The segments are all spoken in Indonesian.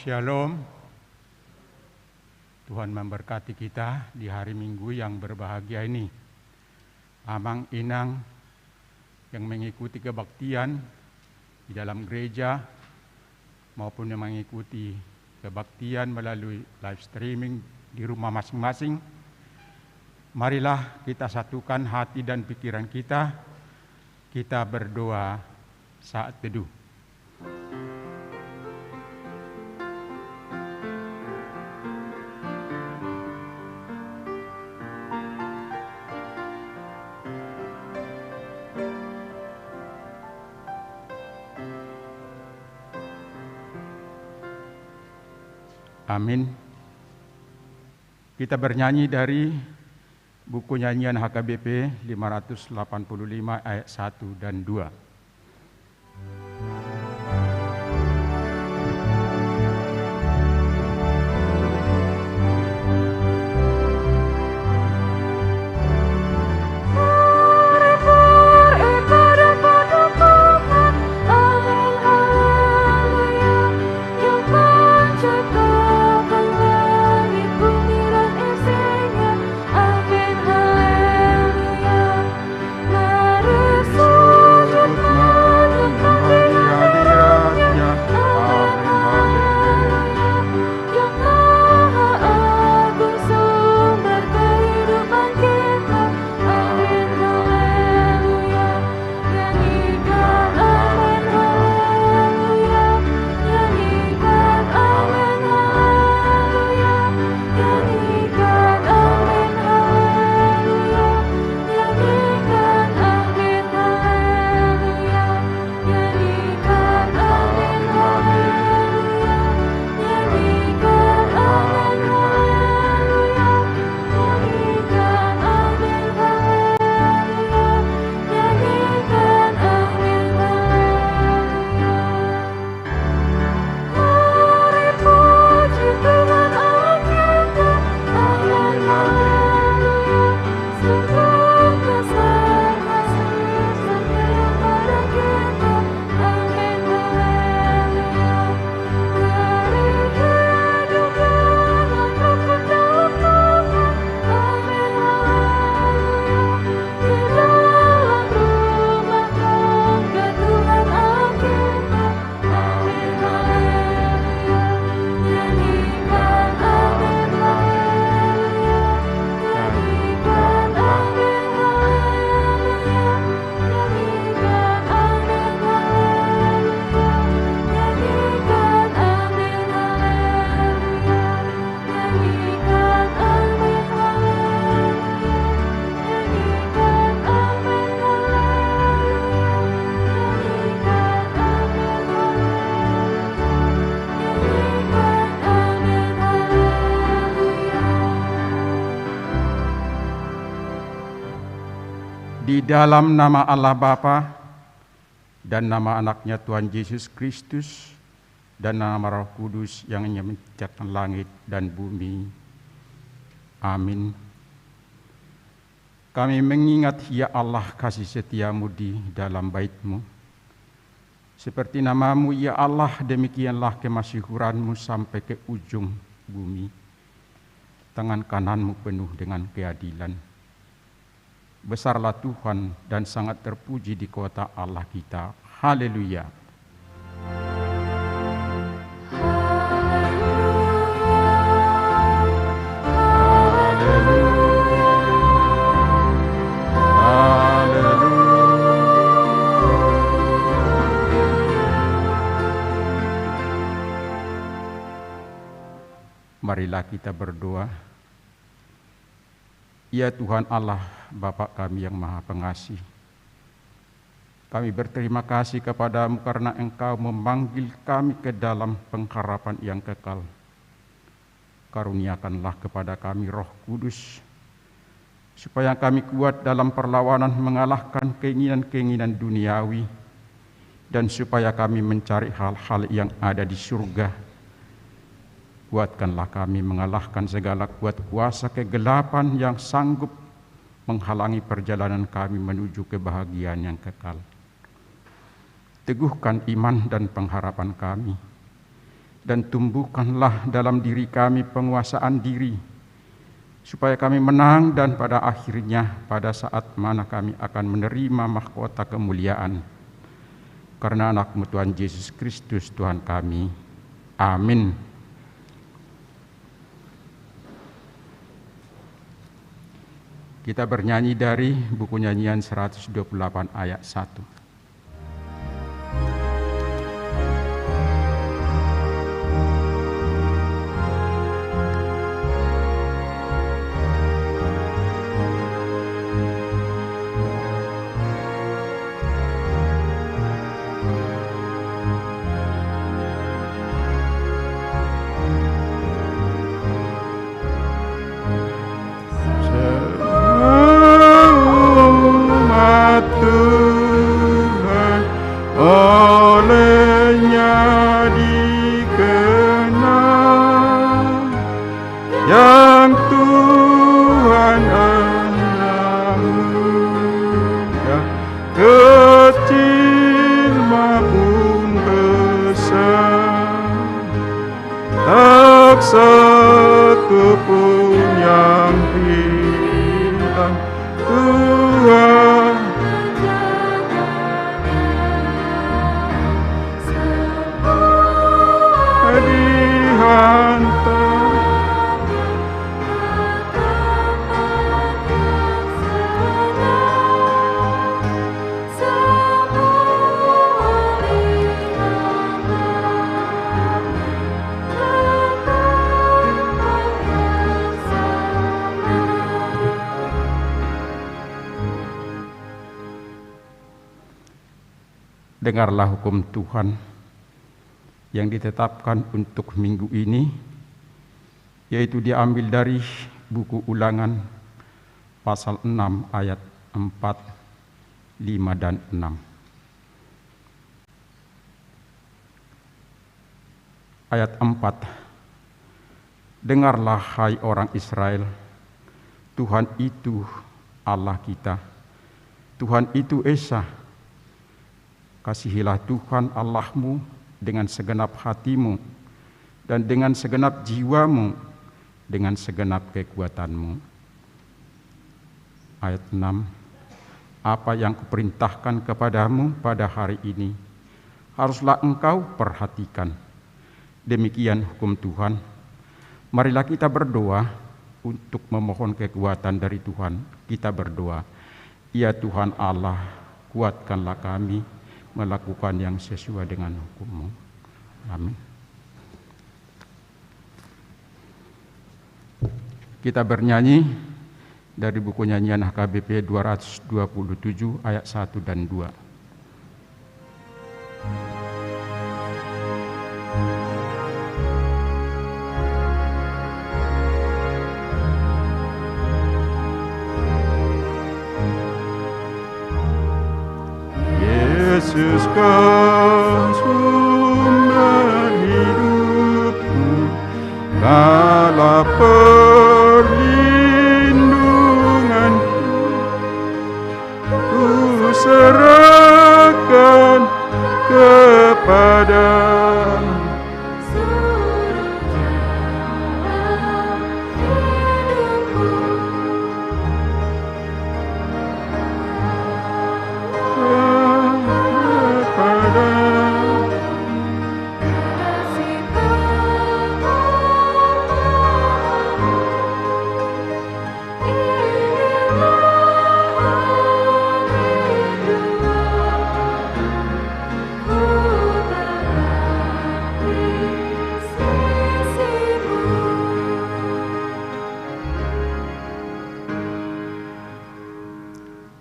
Shalom. Tuhan memberkati kita di hari Minggu yang berbahagia ini. Amang inang yang mengikuti kebaktian di dalam gereja maupun yang mengikuti kebaktian melalui live streaming di rumah masing-masing. Marilah kita satukan hati dan pikiran kita. Kita berdoa saat teduh. Amin. Kita bernyanyi dari buku nyanyian HKBP 585 ayat 1 dan 2. Di dalam nama Allah Bapa dan nama anaknya Tuhan Yesus Kristus dan nama Roh Kudus yang menciptakan langit dan bumi. Amin. Kami mengingat ya Allah kasih setiamu di dalam bait-Mu. Seperti namamu ya Allah, demikianlah kemasyhuranmu sampai ke ujung bumi. Tangan kananmu penuh dengan keadilan. Besarlah Tuhan dan sangat terpuji di kota Allah kita. Haleluya. Marilah kita berdoa. Ya Tuhan Allah, Bapa kami yang Maha Pengasih, kami berterima kasih kepadamu karena Engkau memanggil kami ke dalam pengharapan yang kekal. Karuniakanlah kepada kami Roh Kudus, supaya kami kuat dalam perlawanan mengalahkan keinginan-keinginan duniawi, dan supaya kami mencari hal-hal yang ada di surga. Kuatkanlah kami mengalahkan segala kuat kuasa kegelapan yang sanggup menghalangi perjalanan kami menuju kebahagiaan yang kekal. Teguhkan iman dan pengharapan kami, dan tumbuhkanlah dalam diri kami penguasaan diri, supaya kami menang dan pada akhirnya pada saat mana kami akan menerima mahkota kemuliaan. Karena anak-Mu Tuhan Yesus Kristus Tuhan kami. Amin. Kita bernyanyi dari buku nyanyian 128 ayat 1. Dengarlah hukum Tuhan yang ditetapkan untuk minggu ini, yaitu diambil dari buku Ulangan pasal 6 ayat 4, 5 dan 6. Ayat 4. Dengarlah hai orang Israel, Tuhan itu Allah kita, Tuhan itu Esa. Kasihilah Tuhan Allahmu dengan segenap hatimu dan dengan segenap jiwamu, dengan segenap kekuatanmu. Ayat 6. Apa yang kuperintahkan kepadamu pada hari ini, haruslah engkau perhatikan. Demikian hukum Tuhan. Marilah kita berdoa untuk memohon kekuatan dari Tuhan. Kita berdoa, ya Tuhan Allah, kuatkanlah kami melakukan yang sesuai dengan hukum-Mu. Amin. Kita bernyanyi dari buku nyanyian HKBP 227 ayat 1 dan 2. Yesus kau sumber hidupku, kala perlindunganku, ku serahkan kepadamu.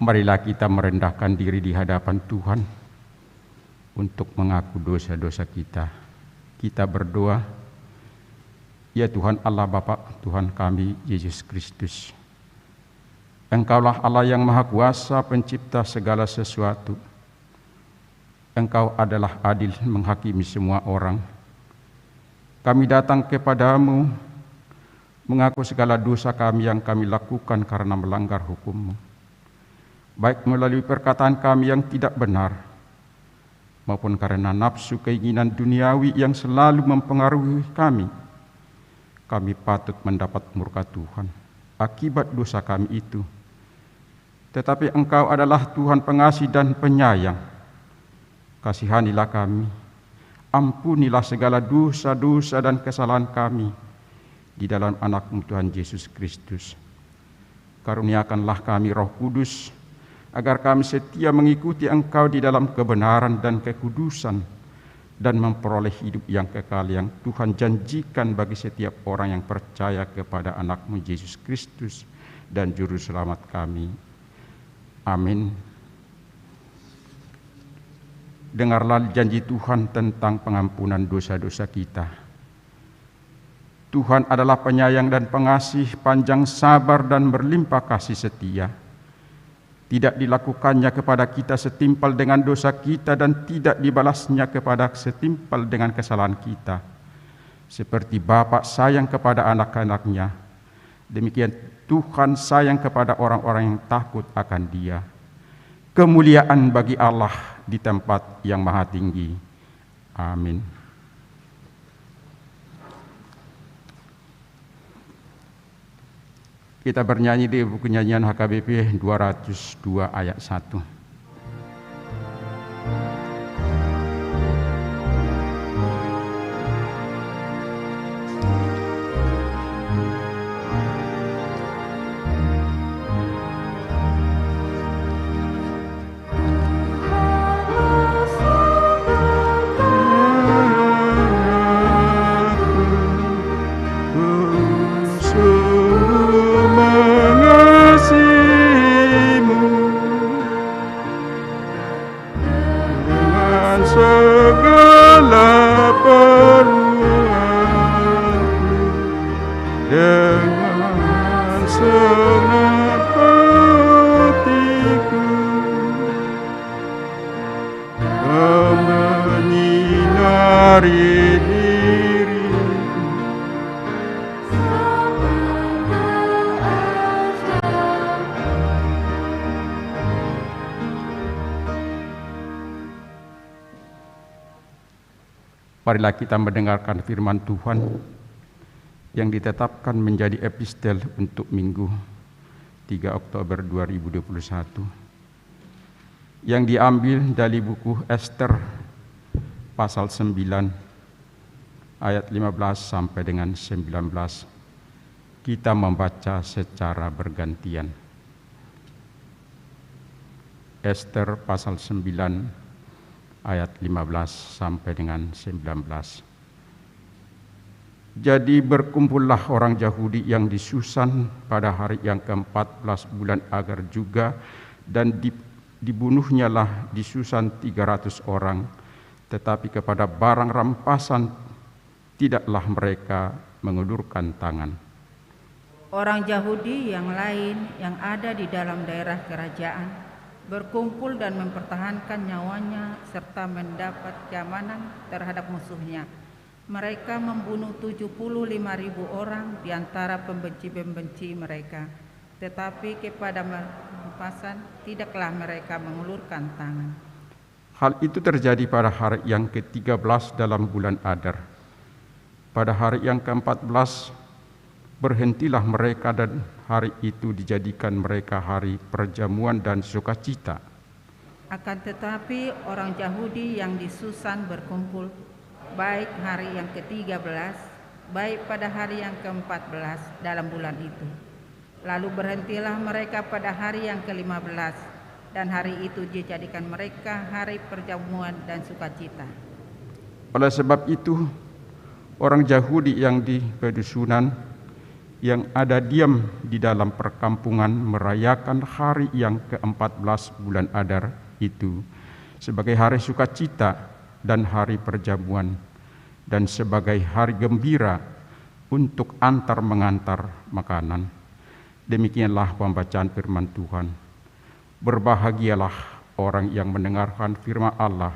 Marilah kita merendahkan diri di hadapan Tuhan untuk mengaku dosa-dosa kita. Kita berdoa, ya Tuhan Allah Bapa, Tuhan kami Yesus Kristus. Engkaulah Allah yang Maha Kuasa, pencipta segala sesuatu. Engkau adalah adil menghakimi semua orang. Kami datang kepadamu mengaku segala dosa kami yang kami lakukan karena melanggar hukum-Mu. Baik melalui perkataan kami yang tidak benar, maupun karena nafsu keinginan duniawi yang selalu mempengaruhi kami, kami patut mendapat murka Tuhan akibat dosa kami itu. Tetapi Engkau adalah Tuhan pengasih dan penyayang. Kasihanilah kami, ampunilah segala dosa-dosa dan kesalahan kami di dalam anak-Mu Tuhan Yesus Kristus. Karuniakanlah kami Roh Kudus, agar kami setia mengikuti Engkau di dalam kebenaran dan kekudusan, dan memperoleh hidup yang kekal yang Tuhan janjikan bagi setiap orang yang percaya kepada anak-Mu Yesus Kristus dan Juru Selamat kami. Amin. Dengarlah janji Tuhan tentang pengampunan dosa-dosa kita. Tuhan adalah penyayang dan pengasih, panjang sabar dan berlimpah kasih setia. Tidak dilakukannya kepada kita setimpal dengan dosa kita, dan tidak dibalasnya kepada setimpal dengan kesalahan kita. Seperti Bapa sayang kepada anak-anaknya, demikian Tuhan sayang kepada orang-orang yang takut akan Dia. Kemuliaan bagi Allah di tempat yang maha tinggi. Amin. Kita bernyanyi di buku nyanyian HKBP 202 ayat 1. Marilah kita mendengarkan firman Tuhan yang ditetapkan menjadi epistel untuk Minggu 3 Oktober 2021 yang diambil dari buku Ester pasal 9 ayat 15 sampai dengan 19. Kita membaca secara bergantian. Ester pasal 9 ayat 15 sampai dengan 19. Jadi berkumpullah orang Yahudi yang di Susan pada hari yang ke-14 bulan Agar juga, dan dibunuhnyalah di Susan 300 orang, tetapi kepada barang rampasan tidaklah mereka mengulurkan tangan. Orang Yahudi yang lain yang ada di dalam daerah kerajaan berkumpul dan mempertahankan nyawanya serta mendapat keamanan terhadap musuhnya. Mereka membunuh 75.000 orang di antara pembenci-pembenci mereka, tetapi kepada rampasan tidaklah mereka mengulurkan tangan. Hal itu terjadi pada hari yang ke-13 dalam bulan Adar. Pada hari yang ke-14 berhentilah mereka, dan hari itu dijadikan mereka hari perjamuan dan sukacita. Akan tetapi orang Yahudi yang di Susan berkumpul, baik hari yang ke-13, baik pada hari yang ke-14 dalam bulan itu. Lalu berhentilah mereka pada hari yang ke-15, dan hari itu dijadikan mereka hari perjamuan dan sukacita. Oleh sebab itu, orang Yahudi yang di pedusunan yang ada diam di dalam perkampungan merayakan hari yang ke-14 bulan Adar itu sebagai hari sukacita dan hari perjamuan, dan sebagai hari gembira untuk antar mengantar makanan. Demikianlah pembacaan firman Tuhan. Berbahagialah orang yang mendengarkan firman Allah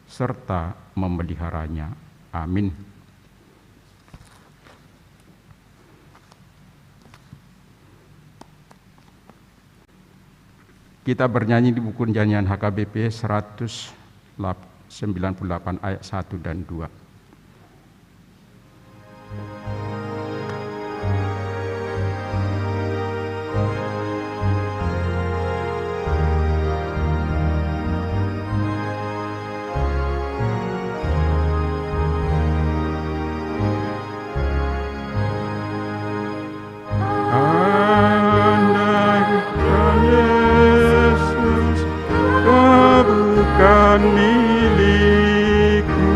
serta memeliharanya. Amin. Kita bernyanyi di buku nyanyian HKBP 108 98 ayat 1 dan 2. Andaikan Yesus kau bukan milikku,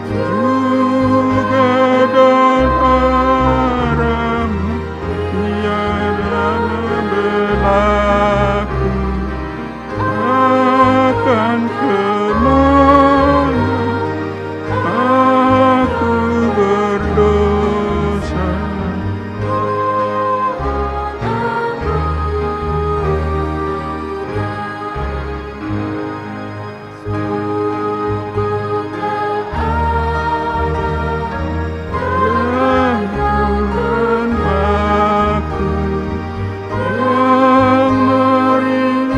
juga dan arahmu tiada membelaku, akan kemana aku berdosa. Ya Tuhan aku yang menerima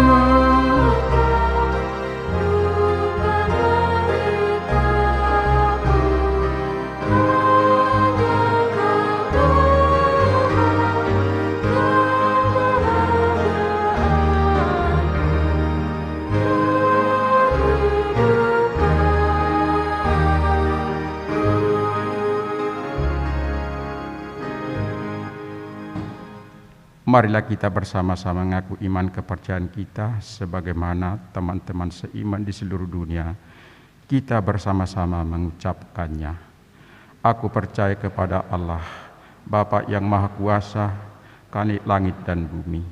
Marilah kita bersama-sama mengaku iman kepercayaan kita sebagaimana teman-teman seiman di seluruh dunia. Kita bersama-sama mengucapkannya. Aku percaya kepada Allah, Bapa yang Maha Kuasa, Khalik langit dan bumi.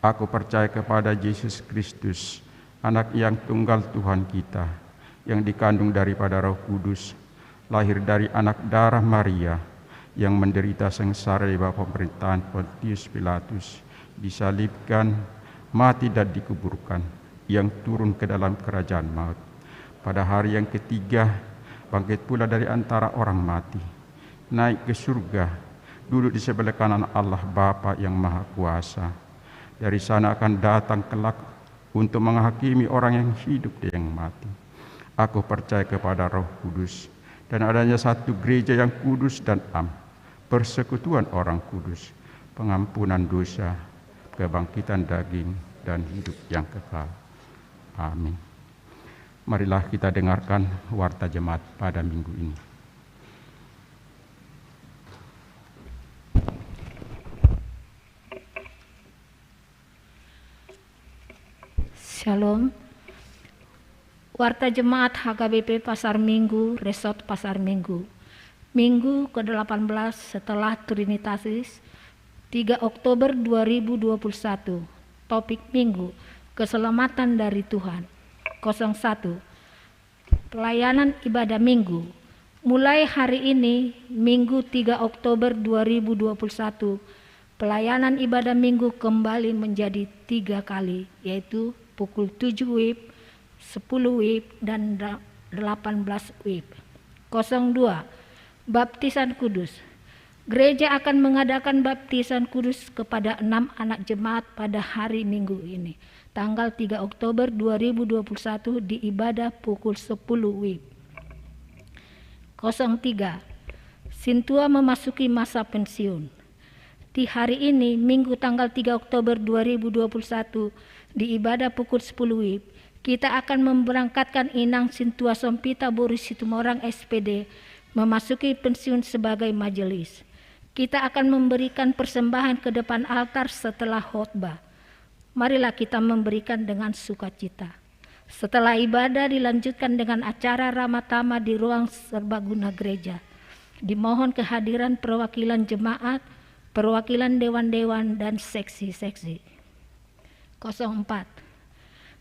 Aku percaya kepada Yesus Kristus, Anak yang tunggal Tuhan kita, yang dikandung daripada Roh Kudus, lahir dari anak darah Maria, yang menderita sengsara di bawah pemerintahan Pontius Pilatus, disalibkan, mati dan dikuburkan, yang turun ke dalam kerajaan maut. Pada hari yang ketiga, bangkit pula dari antara orang mati, naik ke surga, duduk di sebelah kanan Allah Bapa yang Maha Kuasa. Dari sana akan datang kelak untuk menghakimi orang yang hidup dan yang mati. Aku percaya kepada Roh Kudus dan adanya satu gereja yang kudus dan am, persekutuan orang kudus, pengampunan dosa, kebangkitan daging, dan hidup yang kekal. Amin. Marilah kita dengarkan warta jemaat pada minggu ini. Shalom. Warta Jemaat HKBP Pasar Minggu, Resort Pasar Minggu. Minggu ke-18 setelah Trinitatis, 3 Oktober 2021. Topik Minggu, Keselamatan dari Tuhan. 01. Pelayanan ibadah Minggu. Mulai hari ini, Minggu 3 Oktober 2021, pelayanan ibadah Minggu kembali menjadi 3 kali, yaitu pukul 7 WIB, 10 WIB, dan 18 WIB. 02. Baptisan Kudus. Gereja akan mengadakan baptisan kudus kepada 6 anak jemaat pada hari Minggu ini, tanggal 3 Oktober 2021 di ibadah pukul 10 WIB. 03. Sintua memasuki masa pensiun. Di hari ini, Minggu tanggal 3 Oktober 2021, di ibadah pukul 10 WIB, kita akan memberangkatkan Inang Sintua Sompita Boris Situmorang SPD memasuki pensiun sebagai majelis. Kita akan memberikan persembahan ke depan altar setelah khotbah. Marilah kita memberikan dengan sukacita. Setelah ibadah dilanjutkan dengan acara ramatama di ruang serbaguna gereja. Dimohon kehadiran perwakilan jemaat, perwakilan dewan-dewan, dan seksi-seksi. 04.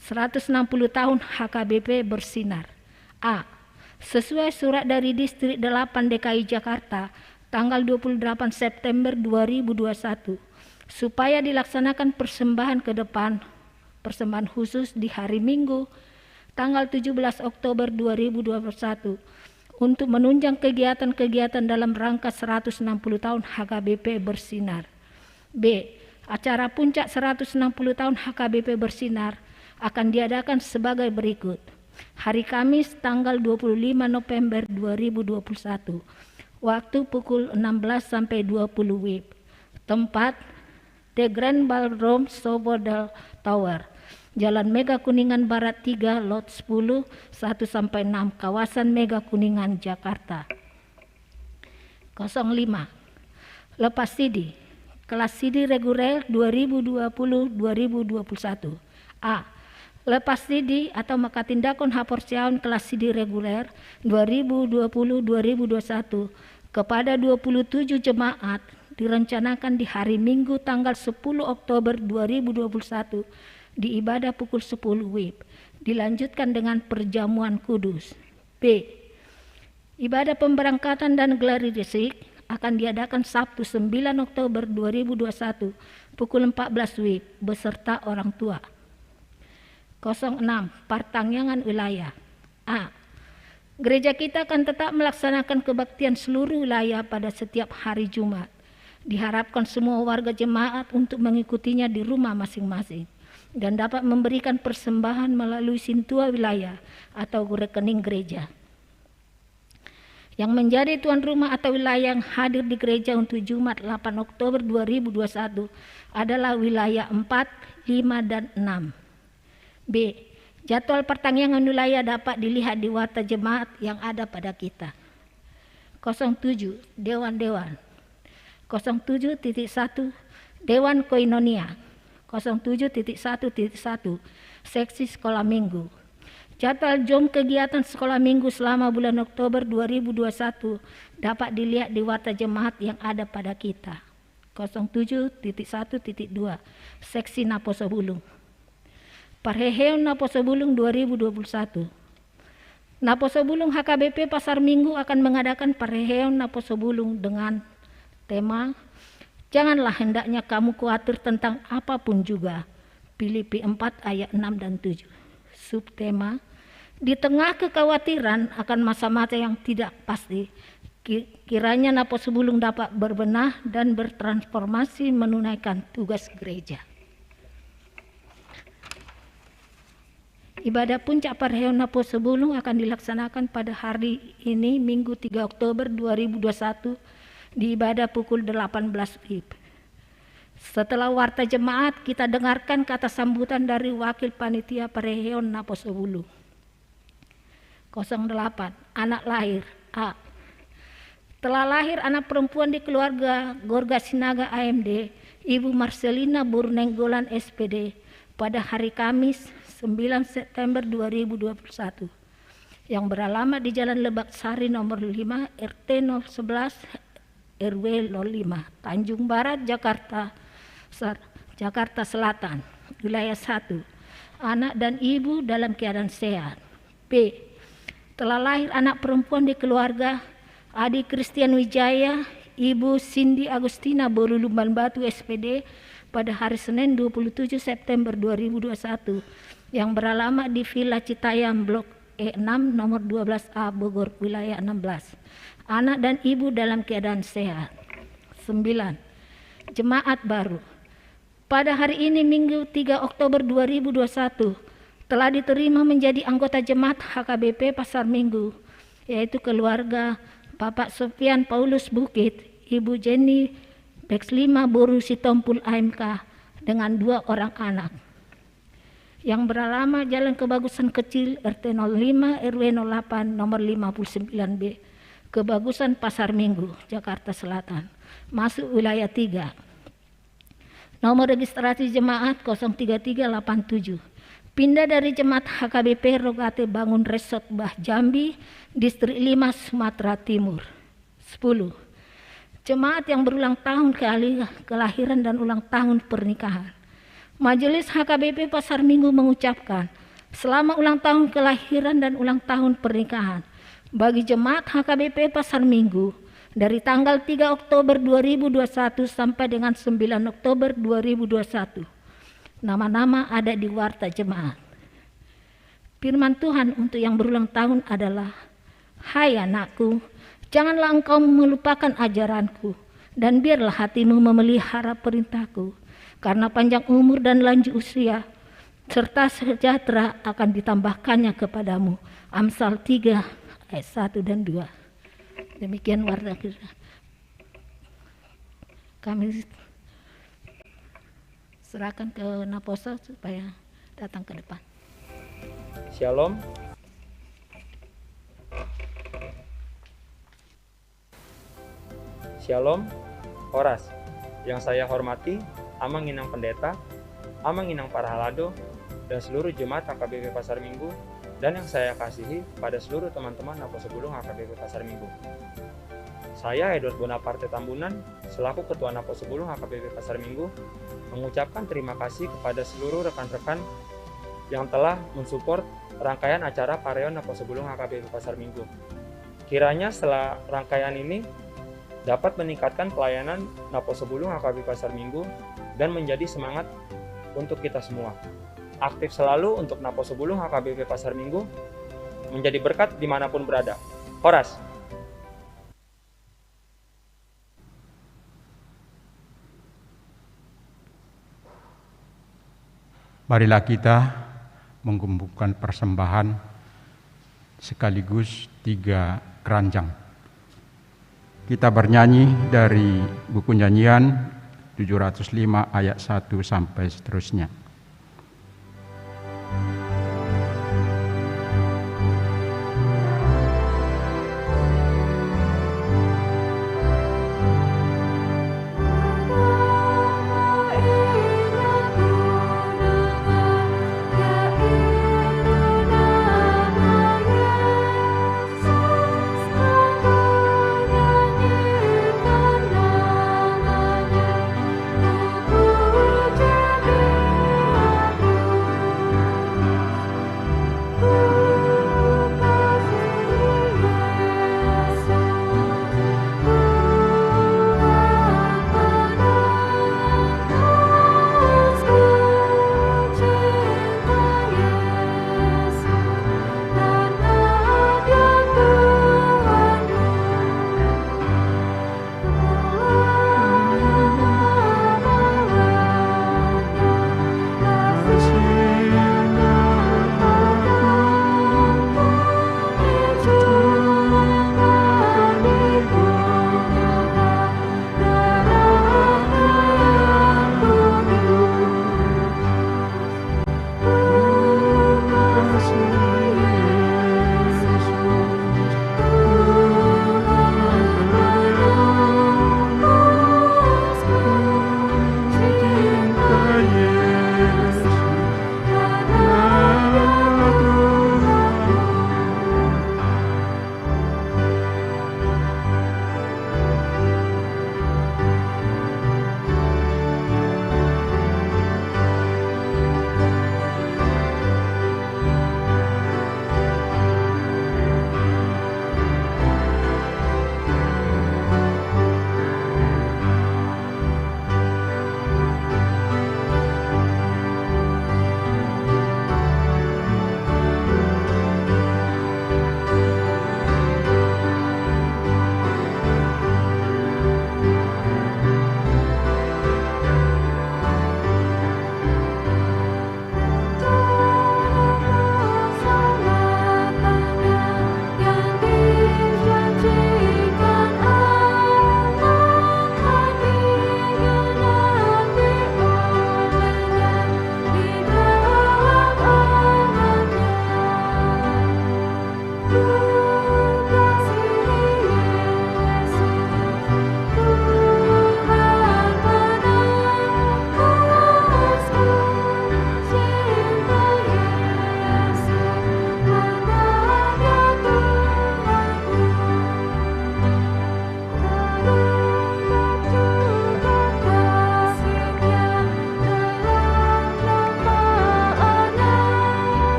160 tahun HKBP bersinar. A. Sesuai surat dari Distrik 8 DKI Jakarta tanggal 28 September 2021, supaya dilaksanakan persembahan ke depan, persembahan khusus di hari Minggu tanggal 17 Oktober 2021 untuk menunjang kegiatan-kegiatan dalam rangka 160 tahun HKBP bersinar. B. Acara puncak 160 tahun HKBP bersinar akan diadakan sebagai berikut. Hari Kamis tanggal 25 November 2021. Waktu pukul 16 sampai 20 WIB. Tempat The Grand Ballroom Sobodal Tower, Jalan Mega Kuningan Barat 3, Lot 10, 1 sampai 6, kawasan Mega Kuningan, Jakarta. 05. Lepas CD. Kelas CD reguler 2020-2021. A. Lepas CD atau maka tindakon haporsiaon kelas CD reguler 2020-2021 kepada 27 jemaat direncanakan di hari Minggu tanggal 10 Oktober 2021 di ibadah pukul 10 WIB. Dilanjutkan dengan perjamuan kudus. B. Ibadah pemberangkatan dan glorifikasi akan diadakan Sabtu 9 Oktober 2021 pukul 14 WIB beserta orang tua. 06. Pertangyangan wilayah. A. Gereja kita akan tetap melaksanakan kebaktian seluruh wilayah pada setiap hari Jumat. Diharapkan semua warga jemaat untuk mengikutinya di rumah masing-masing dan dapat memberikan persembahan melalui sintua wilayah atau rekening gereja. Yang menjadi tuan rumah atau wilayah yang hadir di gereja untuk Jumat 8 Oktober 2021 adalah wilayah 4, 5, dan 6. B. Jadwal pertangyangan wilayah dapat dilihat di warta jemaat yang ada pada kita. 07. Dewan-dewan. 07.1 Dewan Koinonia. 07.1.1 Seksi Sekolah Minggu. Jadwal jom kegiatan sekolah minggu selama bulan Oktober 2021 dapat dilihat di warta jemaat yang ada pada kita. 07.1.2 Seksi Naposo Bulung. Parheheon Naposo Bulung 2021. Naposo Bulung HKBP Pasar Minggu akan mengadakan Parheheon Naposo Bulung dengan tema janganlah hendaknya kamu khawatir tentang apapun juga. Filipi 4 ayat 6 dan 7. Subtema, di tengah kekhawatiran akan masa-masa yang tidak pasti, kiranya Naposo Bulung dapat berbenah dan bertransformasi menunaikan tugas gereja. Ibadah puncak Parheheon Naposo Bulung akan dilaksanakan pada hari ini Minggu 3 Oktober 2021 di ibadah pukul 18 WIB. Setelah warta jemaat, kita dengarkan kata sambutan dari wakil panitia Parheheon Naposo Bulung. 08. Anak lahir. A. Telah lahir anak perempuan di keluarga Gorga Sinaga AMD, Ibu Marcelina Burnenggolan SPD pada hari Kamis 9 September 2021 yang beralamat di Jalan Lebak Sari nomor 5 RT 011 RW 05 Tanjung Barat Jakarta Selatan, wilayah 1. Anak dan ibu dalam keadaan sehat. B. Telah lahir anak perempuan di keluarga Adi Christian Wijaya, Ibu Cindy Agustina Bolulumban Batu SPD pada hari Senin 27 September 2021 yang beralamat di Villa Citayam Blok E6 nomor 12A Bogor, wilayah 16. Anak dan ibu dalam keadaan sehat. 9. Jemaat baru. Pada hari ini Minggu 3 Oktober 2021 telah diterima menjadi anggota jemaat HKBP Pasar Minggu, yaitu keluarga Bapak Sofian Paulus Bukit, Ibu Jenny Bex 5 Boru Sitompul AMK dengan 2 orang anak yang beralamat Jalan Kebagusan Kecil RT 05 RW 08 nomor 59B Kebagusan Pasar Minggu, Jakarta Selatan, masuk wilayah 3. Nomor registrasi jemaat 03387. Pindah dari jemaat HKBP Rogate Bangun Resort Bah Jambi, Distrik 5 Sumatera Timur. 10. Jemaat yang berulang tahun kelahiran dan ulang tahun pernikahan. Majelis HKBP Pasar Minggu mengucapkan selamat ulang tahun kelahiran dan ulang tahun pernikahan bagi jemaat HKBP Pasar Minggu dari tanggal 3 Oktober 2021 sampai dengan 9 Oktober 2021. Nama-nama ada di warta jemaat. Firman Tuhan untuk yang berulang tahun adalah, hai anakku, janganlah engkau melupakan ajaranku, dan biarlah hatimu memelihara perintahku, karena panjang umur dan lanjut usia serta sejahtera akan ditambahkannya kepadamu. Amsal 3 ayat 1 dan 2. Demikian warta kita. Kami serahkan ke Naposa supaya datang ke depan. Shalom. Shalom, Horas. Yang saya hormati, Amang Inang Pendeta, Amang Inang Parahalado, dan seluruh jemaat HKBP Pasar Minggu, dan yang saya kasihi pada seluruh teman-teman Naposo Bulung HKBP Pasar Minggu. Saya Edward Bonaparte Tambunan, selaku Ketua Naposo Bulung HKBP Pasar Minggu, mengucapkan terima kasih kepada seluruh rekan-rekan yang telah mensupport rangkaian acara Pareon Naposo Bulung HKBP Pasar Minggu. Kiranya setelah rangkaian ini dapat meningkatkan pelayanan Naposo Bulung HKBP Pasar Minggu dan menjadi semangat untuk kita semua. Aktif selalu untuk Naposo Bulung HKBP Pasar Minggu, menjadi berkat dimanapun berada. Horas. Marilah kita mengumpulkan persembahan sekaligus 3 keranjang. Kita bernyanyi dari buku nyanyian 705 ayat 1 sampai seterusnya. Puji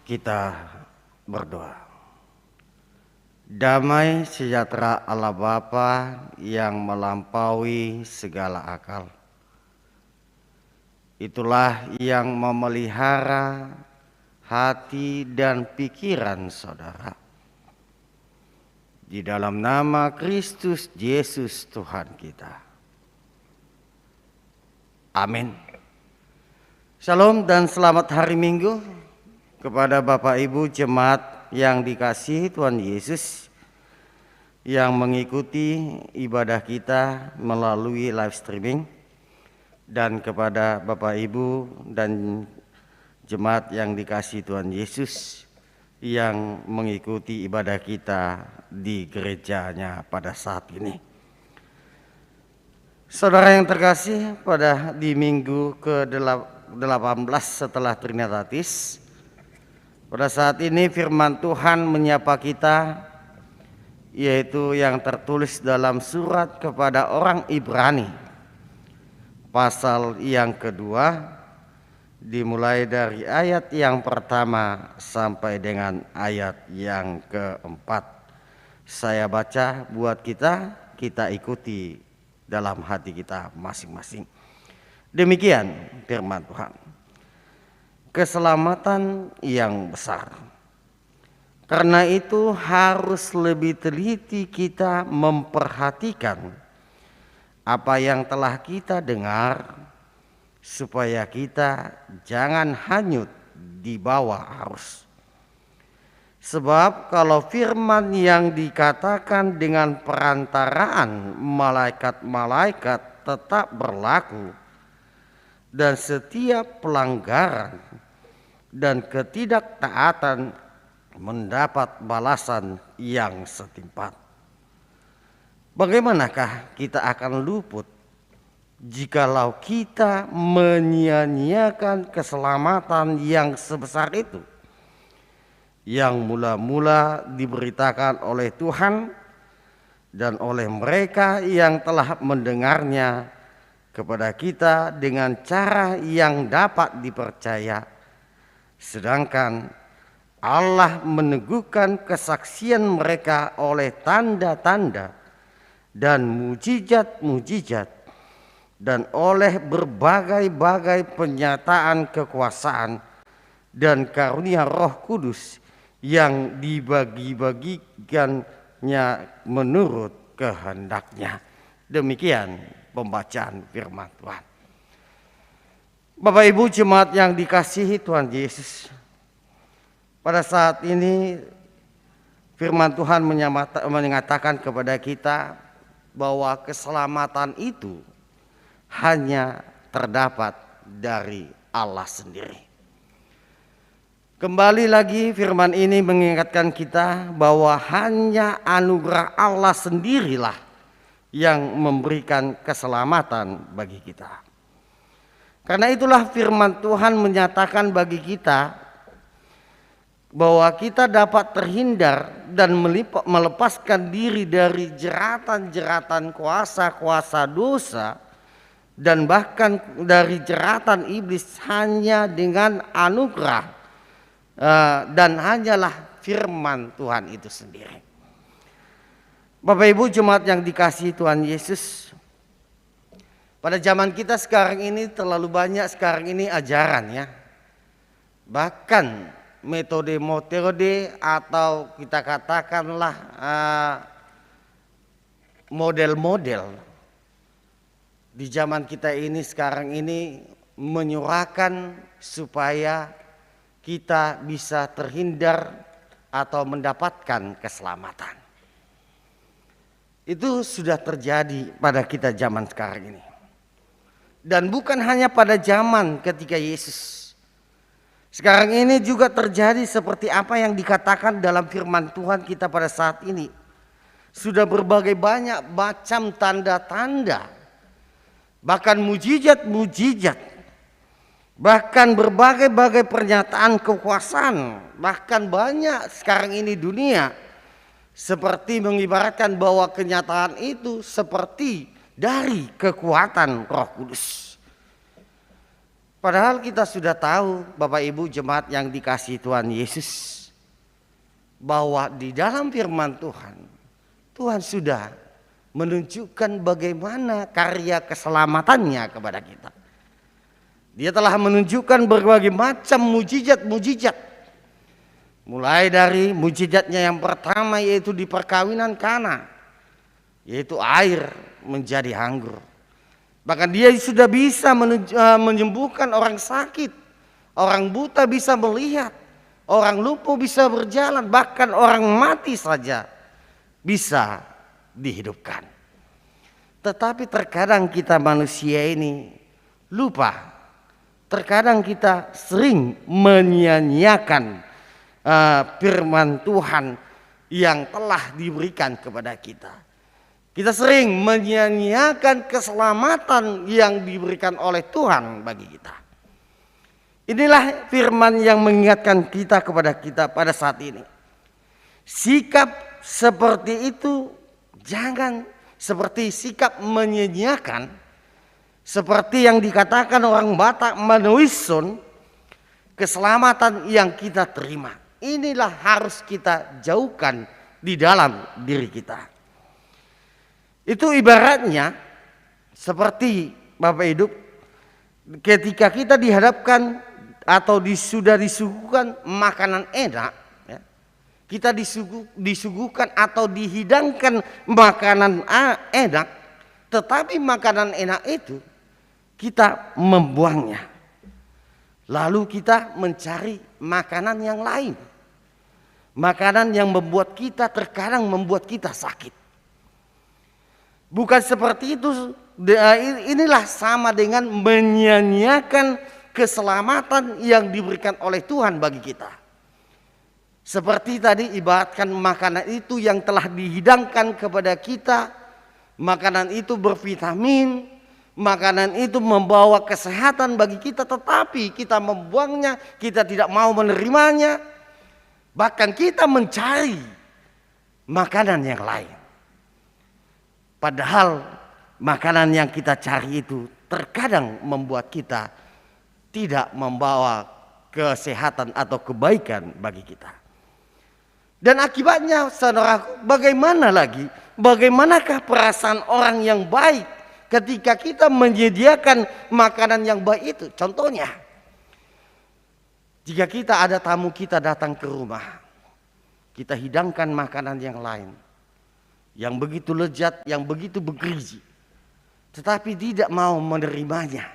Kita berdoa. Damai sejahtera Allah Bapa yang melampaui segala akal, itulah yang memelihara hati dan pikiran saudara. Di dalam nama Kristus Yesus Tuhan kita. Amin. Shalom dan selamat hari Minggu kepada Bapak Ibu jemaat yang dikasihi Tuhan Yesus yang mengikuti ibadah kita melalui live streaming, dan kepada Bapak Ibu dan jemaat yang dikasihi Tuhan Yesus yang mengikuti ibadah kita di gerejanya pada saat ini. Saudara yang terkasih, di minggu ke-18 setelah Trinitatis, pada saat ini firman Tuhan menyapa kita, yaitu yang tertulis dalam surat kepada orang Ibrani, pasal yang kedua, dimulai dari ayat yang pertama sampai dengan ayat yang keempat. Saya baca buat kita ikuti dalam hati kita masing-masing. Demikian firman Tuhan. Keselamatan yang besar. Karena itu harus lebih teliti kita memperhatikan apa yang telah kita dengar, supaya kita jangan hanyut di bawah arus. Sebab kalau firman yang dikatakan dengan perantaraan malaikat-malaikat tetap berlaku, dan setiap pelanggaran dan ketidaktaatan mendapat balasan yang setimpal, bagaimanakah kita akan luput jikalau kita menyia-nyiakan keselamatan yang sebesar itu, yang mula-mula diberitakan oleh Tuhan dan oleh mereka yang telah mendengarnya kepada kita dengan cara yang dapat dipercaya, sedangkan Allah meneguhkan kesaksian mereka oleh tanda-tanda dan mujizat-mujizat, dan oleh berbagai-bagai penyataan kekuasaan dan karunia Roh Kudus yang dibagi-bagikannya menurut kehendaknya. Demikian pembacaan firman Tuhan. Bapak Ibu jemaat yang dikasihi Tuhan Yesus, pada saat ini firman Tuhan mengatakan kepada kita bahwa keselamatan itu hanya terdapat dari Allah sendiri. Kembali lagi firman ini mengingatkan kita bahwa hanya anugerah Allah sendirilah yang memberikan keselamatan bagi kita. Karena itulah firman Tuhan menyatakan bagi kita bahwa kita dapat terhindar dan melepaskan diri dari jeratan-jeratan kuasa-kuasa dosa, dan bahkan dari jeratan iblis hanya dengan anugerah dan hanyalah firman Tuhan itu sendiri. Bapak Ibu jemaat yang dikasihi Tuhan Yesus, pada zaman kita sekarang ini terlalu banyak ajaran ya. Bahkan metode-metode atau kita katakanlah model-model di zaman kita ini sekarang ini menyurahkan supaya kita bisa terhindar atau mendapatkan keselamatan. Itu sudah terjadi pada kita zaman sekarang ini. Dan bukan hanya pada zaman ketika Yesus. Sekarang ini juga terjadi seperti apa yang dikatakan dalam firman Tuhan kita pada saat ini. Sudah berbagai banyak macam tanda-tanda, bahkan mujizat-mujizat, bahkan berbagai-bagai pernyataan kekuasaan, bahkan banyak sekarang ini dunia seperti mengibaratkan bahwa kenyataan itu seperti dari kekuatan Roh Kudus. Padahal kita sudah tahu Bapak Ibu jemaat yang dikasihi Tuhan Yesus, bahwa di dalam firman Tuhan, Tuhan sudah menunjukkan bagaimana karya keselamatannya kepada kita. Dia telah menunjukkan berbagai macam mujizat-mujizat. Mulai dari mujizatnya yang pertama, yaitu di perkawinan Kana, yaitu air menjadi anggur. Bahkan dia sudah bisa menyembuhkan orang sakit, orang buta bisa melihat, orang lumpuh bisa berjalan, bahkan orang mati saja bisa dihidupkan. Tetapi terkadang kita manusia ini lupa, terkadang kita sering menyia-nyiakan firman Tuhan yang telah diberikan kepada kita. Kita sering menyia-nyiakan keselamatan yang diberikan oleh Tuhan bagi kita. Inilah firman yang mengingatkan kita kepada kita pada saat ini. Sikap seperti itu jangan seperti sikap menyia-nyiakan, seperti yang dikatakan orang Batak manuison, keselamatan yang kita terima. Inilah harus kita jauhkan di dalam diri kita. Itu ibaratnya seperti Bapak Hidup, ketika kita dihadapkan atau sudah disuguhkan makanan enak, ya, kita disuguhkan atau dihidangkan makanan enak, tetapi makanan enak itu kita membuangnya. Lalu kita mencari makanan yang lain, makanan yang membuat kita terkadang membuat kita sakit. Bukan seperti itu. Inilah sama dengan menyia-nyiakan keselamatan yang diberikan oleh Tuhan bagi kita. Seperti tadi ibaratkan makanan itu yang telah dihidangkan kepada kita, makanan itu bervitamin, makanan itu membawa kesehatan bagi kita, tetapi kita membuangnya, kita tidak mau menerimanya, bahkan kita mencari makanan yang lain. Padahal makanan yang kita cari itu terkadang membuat kita tidak membawa kesehatan atau kebaikan bagi kita. Dan akibatnya saudaraku, bagaimanakah perasaan orang yang baik ketika kita menyediakan makanan yang baik itu? Contohnya, jika kita ada tamu kita datang ke rumah, kita hidangkan makanan yang lain, yang begitu lezat, yang begitu bergizi, tetapi tidak mau menerimanya.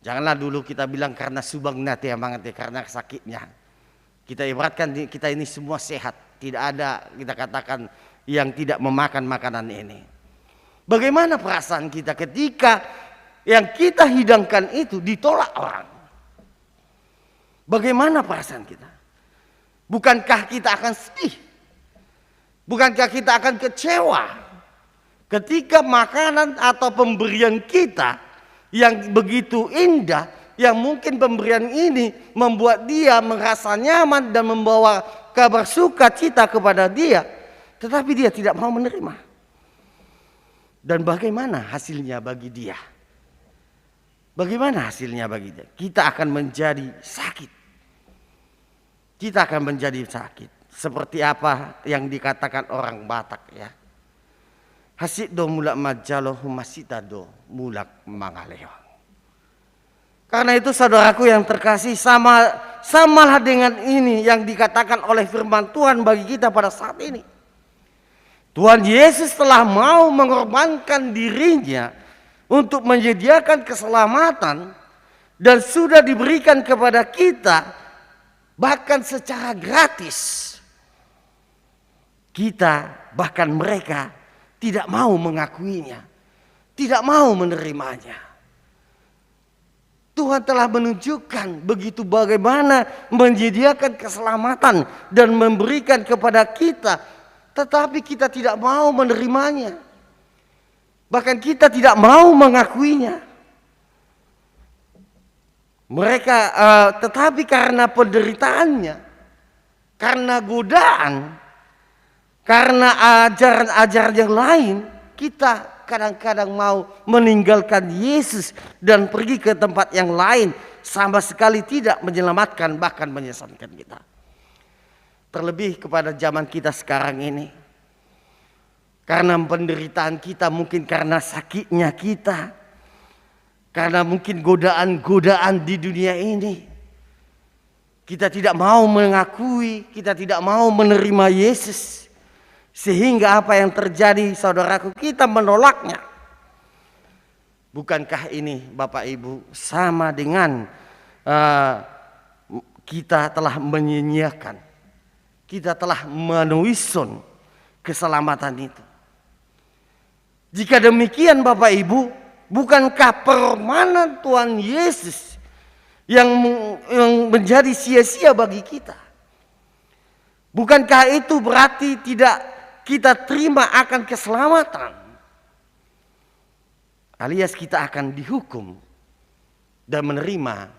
Janganlah dulu kita bilang karena subang nate banget, karena sakitnya. Kita ibaratkan kita ini semua sehat, tidak ada kita katakan yang tidak memakan makanan ini. Bagaimana perasaan kita ketika yang kita hidangkan itu ditolak orang? Bagaimana perasaan kita? Bukankah kita akan sedih? Bukankah kita akan kecewa ketika makanan atau pemberian kita yang begitu indah, yang mungkin pemberian ini membuat dia merasa nyaman dan membawa kabar sukacita kepada dia, tetapi dia tidak mau menerima. Dan bagaimana hasilnya bagi dia? Bagaimana hasilnya bagi dia? Kita akan menjadi sakit. Kita akan menjadi sakit. Seperti apa yang dikatakan orang Batak, ya. Hasid do mulak majalo humasita do mulak mangaleo. Karena itu saudaraku yang terkasih, samalah dengan ini yang dikatakan oleh firman Tuhan bagi kita pada saat ini. Tuhan Yesus telah mau mengorbankan dirinya untuk menyediakan keselamatan dan sudah diberikan kepada kita bahkan secara gratis. Kita bahkan mereka tidak mau mengakuinya, tidak mau menerimanya. Tuhan telah menunjukkan begitu bagaimana menyediakan keselamatan dan memberikan kepada kita, tetapi kita tidak mau menerimanya. Bahkan kita tidak mau mengakuinya. Mereka tetapi karena penderitaannya, karena godaan, karena ajaran-ajaran yang lain, kita kadang-kadang mau meninggalkan Yesus dan pergi ke tempat yang lain, sama sekali tidak menyelamatkan, bahkan menyesatkan kita. Terlebih kepada zaman kita sekarang ini, karena penderitaan kita, mungkin karena sakitnya kita, karena mungkin godaan-godaan di dunia ini, kita tidak mau mengakui, kita tidak mau menerima Yesus. Sehingga apa yang terjadi, saudaraku, kita menolaknya. Bukankah ini Bapak Ibu sama dengan kita telah menyia-nyiakan, kita telah menuison keselamatan itu. Jika demikian Bapak Ibu, bukankah permanen Tuhan Yesus yang menjadi sia-sia bagi kita? Bukankah itu berarti tidak kita terima akan keselamatan, alias kita akan dihukum dan menerima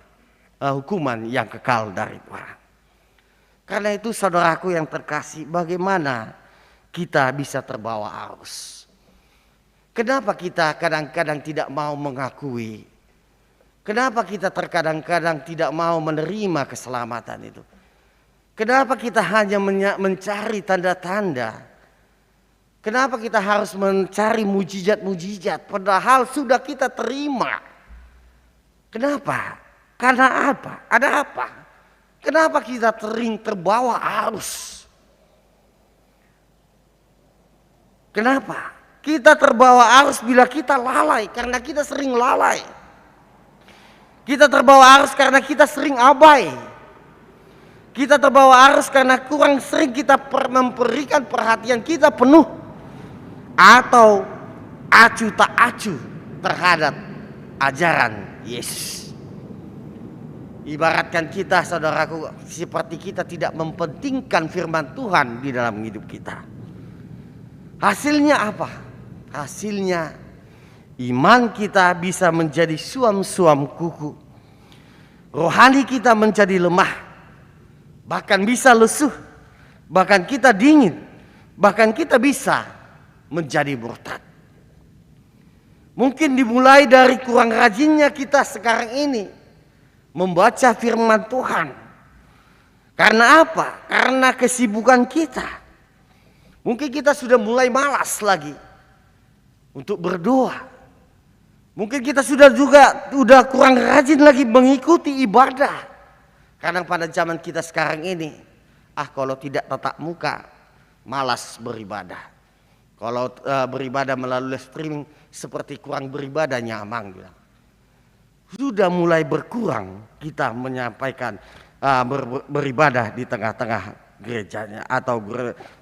hukuman yang kekal dari Tuhan? Karena itu saudaraku yang terkasih, bagaimana kita bisa terbawa arus? Kenapa kita kadang-kadang tidak mau mengakui? Kenapa kita terkadang-kadang tidak mau menerima keselamatan itu? Kenapa kita hanya mencari tanda-tanda? Kenapa kita harus mencari mujizat-mujizat padahal sudah kita terima? Kenapa? Karena apa? Ada apa? Kenapa kita sering terbawa arus? Kenapa? Kita terbawa arus bila kita lalai, karena kita sering lalai. Kita terbawa arus karena kita sering abai. Kita terbawa arus karena kurang sering kita memberikan perhatian kita penuh atau acu tak acu terhadap ajaran Yesus. Ibaratkan kita, saudaraku, seperti kita tidak mempentingkan firman Tuhan di dalam hidup kita. Hasilnya apa? Hasilnya iman kita bisa menjadi suam-suam kuku. Rohani kita menjadi lemah, bahkan bisa lesuh, bahkan kita dingin, bahkan kita bisa menjadi murtad. Mungkin dimulai dari kurang rajinnya kita sekarang ini membaca firman Tuhan. Karena apa? Karena kesibukan kita. Mungkin kita sudah mulai malas lagi untuk berdoa. Mungkin kita sudah kurang rajin lagi mengikuti ibadah. Karena pada zaman kita sekarang ini, kalau tidak tatap muka, malas beribadah. Kalau beribadah melalui streaming seperti kurang beribadahnya, Amang bilang. Sudah mulai berkurang kita menyampaikan beribadah di tengah-tengah gerejanya atau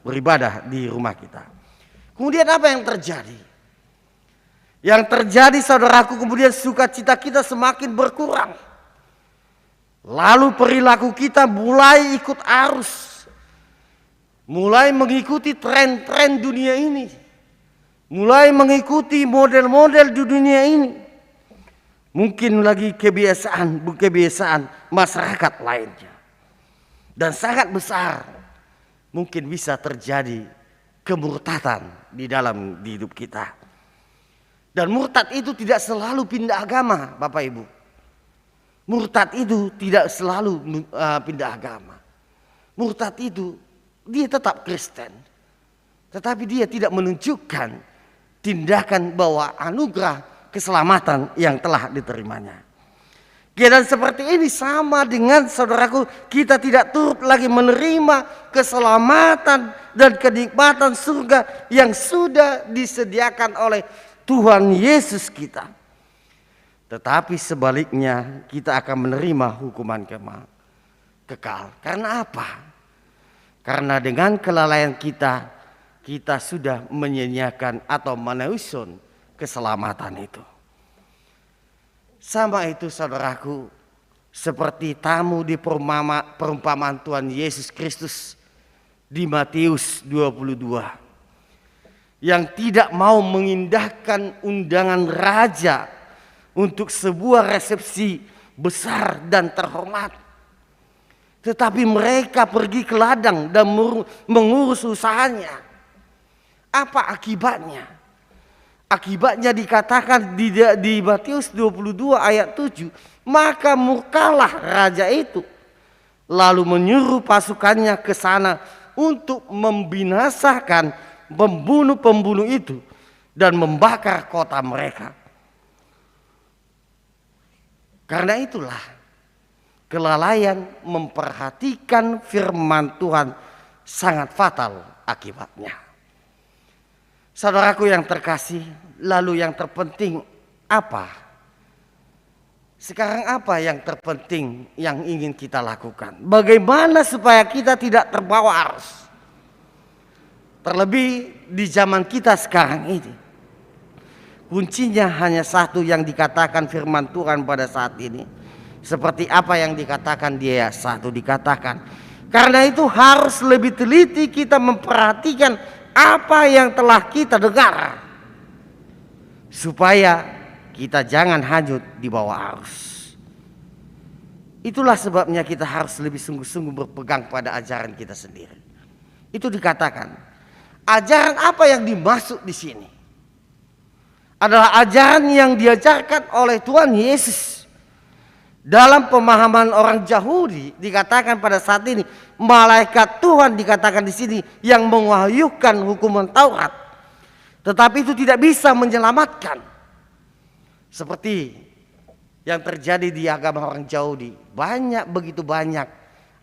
beribadah di rumah kita. Kemudian apa yang terjadi? Yang terjadi, saudaraku, kemudian sukacita kita semakin berkurang. Lalu perilaku kita mulai ikut arus. Mulai mengikuti tren-tren dunia ini. Mulai mengikuti model-model di dunia ini. Mungkin lagi kebiasaan masyarakat lainnya. Dan sangat besar mungkin bisa terjadi kemurtadan di dalam hidup kita. Dan murtad itu tidak selalu pindah agama, Bapak Ibu. Murtad itu tidak selalu pindah agama. Murtad itu dia tetap Kristen, tetapi dia tidak menunjukkan tindakan bahwa anugerah keselamatan yang telah diterimanya. Keadaan seperti ini sama dengan, saudaraku, kita tidak turut lagi menerima keselamatan dan kenikmatan surga yang sudah disediakan oleh Tuhan Yesus kita. Tetapi sebaliknya kita akan menerima hukuman kekal. Karena apa? Karena dengan kelalaian kita sudah menyia-nyiakan atau menuison keselamatan itu. Sama itu, saudaraku, seperti tamu di perumpamaan Tuhan Yesus Kristus di Matius 22. Yang tidak mau mengindahkan undangan raja untuk sebuah resepsi besar dan terhormat. Tetapi mereka pergi ke ladang dan mengurus usahanya. Apa akibatnya? Akibatnya dikatakan di Matius 22 ayat 7, maka murkalah raja itu, lalu menyuruh pasukannya ke sana untuk membinasakan pembunuh-pembunuh itu dan membakar kota mereka. Karena itulah kelalaian memperhatikan firman Tuhan sangat fatal akibatnya. Saudaraku yang terkasih, lalu yang terpenting apa? Sekarang apa yang terpenting yang ingin kita lakukan? Bagaimana supaya kita tidak terbawa arus? Terlebih di zaman kita sekarang ini. Kuncinya hanya satu yang dikatakan firman Tuhan pada saat ini. Seperti apa yang dikatakan di ayat 1 dikatakan. Karena itu harus lebih teliti kita memperhatikan apa yang telah kita dengar, supaya kita jangan hanyut di bawah arus. Itulah sebabnya kita harus lebih sungguh-sungguh berpegang pada ajaran kita sendiri. Itu dikatakan, ajaran apa yang dimaksud di sini adalah ajaran yang diajarkan oleh Tuhan Yesus. Dalam pemahaman orang Yahudi dikatakan pada saat ini, malaikat Tuhan dikatakan di sini yang mewahyukan hukuman Taurat, tetapi itu tidak bisa menyelamatkan. Seperti yang terjadi di agama orang Yahudi, begitu banyak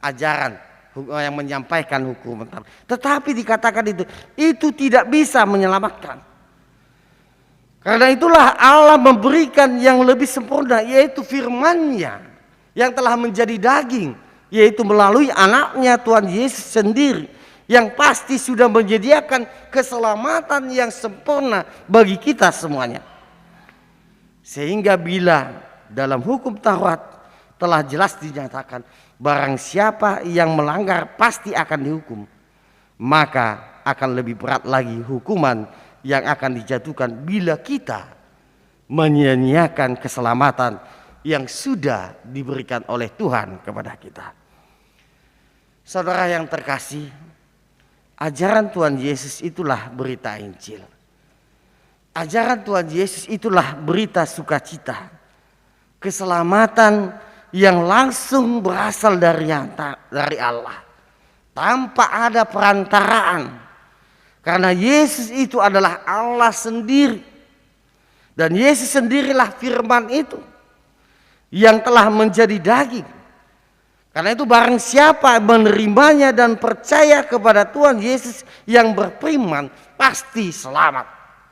ajaran yang menyampaikan hukuman Taurat, tetapi dikatakan itu tidak bisa menyelamatkan. Karena itulah Allah memberikan yang lebih sempurna, yaitu firman-Nya yang telah menjadi daging, yaitu melalui anaknya Tuhan Yesus sendiri, yang pasti sudah menyediakan keselamatan yang sempurna bagi kita semuanya. Sehingga bila dalam hukum Taurat telah jelas dinyatakan, barang siapa yang melanggar pasti akan dihukum, maka akan lebih berat lagi hukuman yang akan dijatuhkan bila kita menyia-nyiakan keselamatan yang sudah diberikan oleh Tuhan kepada kita. Saudara yang terkasih, ajaran Tuhan Yesus itulah berita Injil. Ajaran Tuhan Yesus itulah berita sukacita, keselamatan yang langsung berasal dari Allah, tanpa ada perantaraan. Karena Yesus itu adalah Allah sendiri. Dan Yesus sendirilah firman itu yang telah menjadi daging. Karena itu barang siapa menerimanya dan percaya kepada Tuhan Yesus yang berfirman, pasti selamat.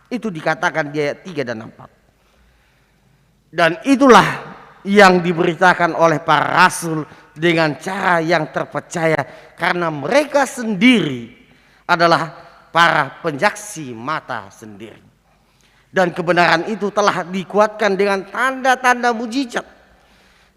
Itu dikatakan di ayat 3 dan 4. Dan itulah yang diberitakan oleh para rasul dengan cara yang terpercaya. Karena mereka sendiri adalah para penyaksi mata sendiri. Dan kebenaran itu telah dikuatkan dengan tanda-tanda mujizat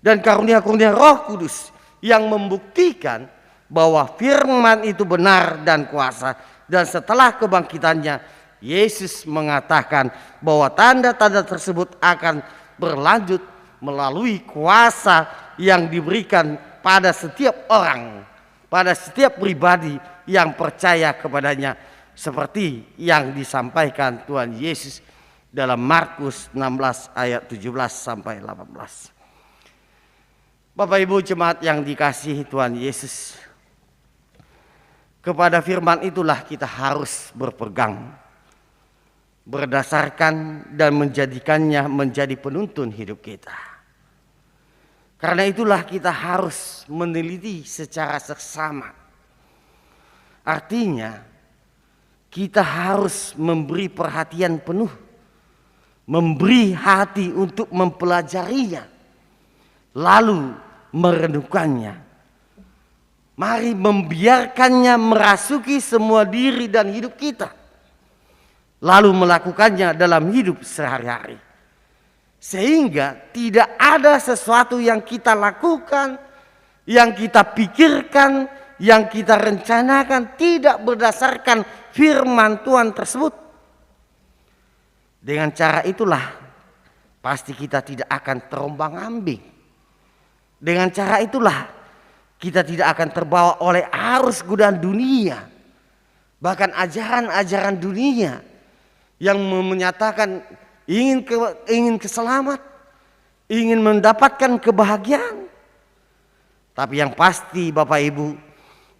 dan karunia-karunia Roh Kudus yang membuktikan bahwa firman itu benar dan kuasa. Dan setelah kebangkitannya, Yesus mengatakan bahwa tanda-tanda tersebut akan berlanjut melalui kuasa yang diberikan pada setiap orang, pada setiap pribadi yang percaya kepadanya, seperti yang disampaikan Tuhan Yesus dalam Markus 16 ayat 17 sampai 18. Bapak Ibu jemaat yang dikasihi Tuhan Yesus, kepada firman itulah kita harus berpegang, berdasarkan dan menjadikannya menjadi penuntun hidup kita. Karena itulah kita harus meneliti secara seksama. Artinya kita harus memberi perhatian penuh, memberi hati untuk mempelajarinya, lalu merenungkannya. Mari membiarkannya merasuki semua diri dan hidup kita, lalu melakukannya dalam hidup sehari-hari. Sehingga tidak ada sesuatu yang kita lakukan, yang kita pikirkan, yang kita rencanakan tidak berdasarkan firman Tuhan tersebut. Dengan cara itulah pasti kita tidak akan terombang-ambing. Dengan cara itulah kita tidak akan terbawa oleh arus godaan dunia, bahkan ajaran-ajaran dunia yang menyatakan ingin keselamat, ingin mendapatkan kebahagiaan. Tapi yang pasti Bapak Ibu,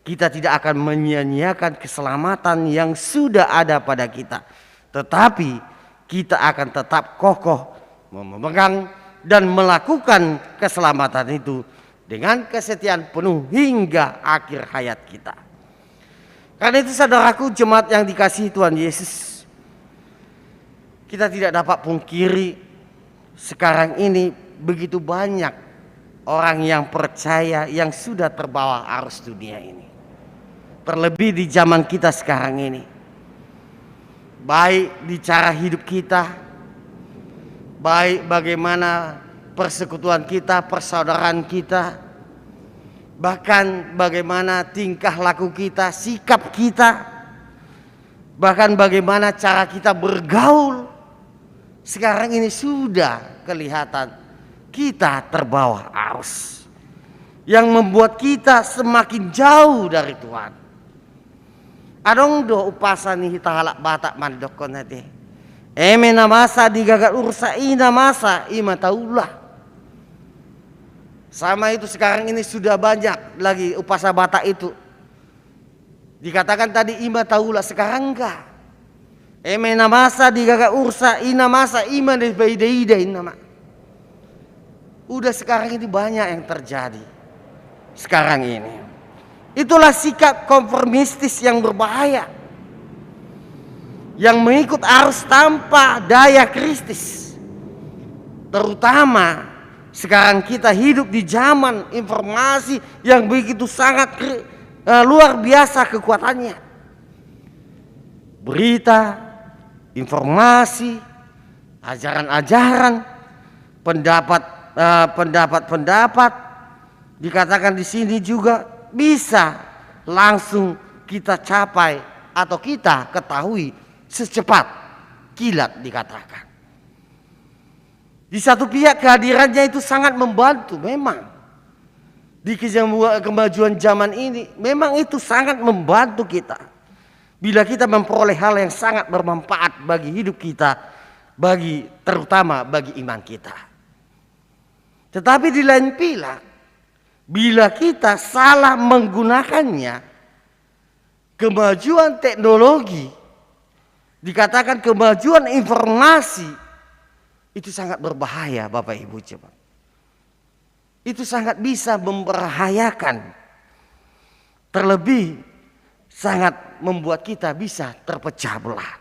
kita tidak akan menyia-nyiakan keselamatan yang sudah ada pada kita. Tetapi kita akan tetap kokoh memegang dan melakukan keselamatan itu dengan kesetiaan penuh hingga akhir hayat kita. Karena itu saudaraku jemaat yang dikasihi Tuhan Yesus, kita tidak dapat pungkiri sekarang ini begitu banyak orang yang percaya yang sudah terbawa arus dunia ini. Terlebih di zaman kita sekarang ini. Baik di cara hidup kita, baik bagaimana persekutuan kita, persaudaraan kita, bahkan bagaimana tingkah laku kita, sikap kita, bahkan bagaimana cara kita bergaul. Sekarang ini sudah kelihatan kita terbawa arus yang membuat kita semakin jauh dari Tuhan. Adong do upasani hita halak batak mandokon hati. Emena masa digagal ursa ina masa ima taulah. Sama itu sekarang ini sudah banyak lagi upasa batak itu. Dikatakan tadi ima taulah, sekarang enggak. Emena masa digagal ursa ina masa ima desbaideida nama. Udah sekarang ini banyak yang terjadi. Sekarang ini. Itulah sikap konformistis yang berbahaya. Yang mengikut arus tanpa daya Kristus. Terutama sekarang kita hidup di zaman informasi yang begitu sangat luar biasa kekuatannya. Berita, informasi, ajaran-ajaran, pendapat dikatakan di sini juga bisa langsung kita capai atau kita ketahui secepat kilat dikatakan. Di satu pihak kehadirannya itu sangat membantu memang. Di kemajuan zaman ini memang itu sangat membantu kita. Bila kita memperoleh hal yang sangat bermanfaat bagi hidup kita, terutama bagi iman kita. Tetapi di lain pihak, bila kita salah menggunakannya, kemajuan teknologi, dikatakan kemajuan informasi, itu sangat berbahaya Bapak Ibu jemaat. Itu sangat bisa membahayakan. Terlebih sangat membuat kita bisa terpecah belah.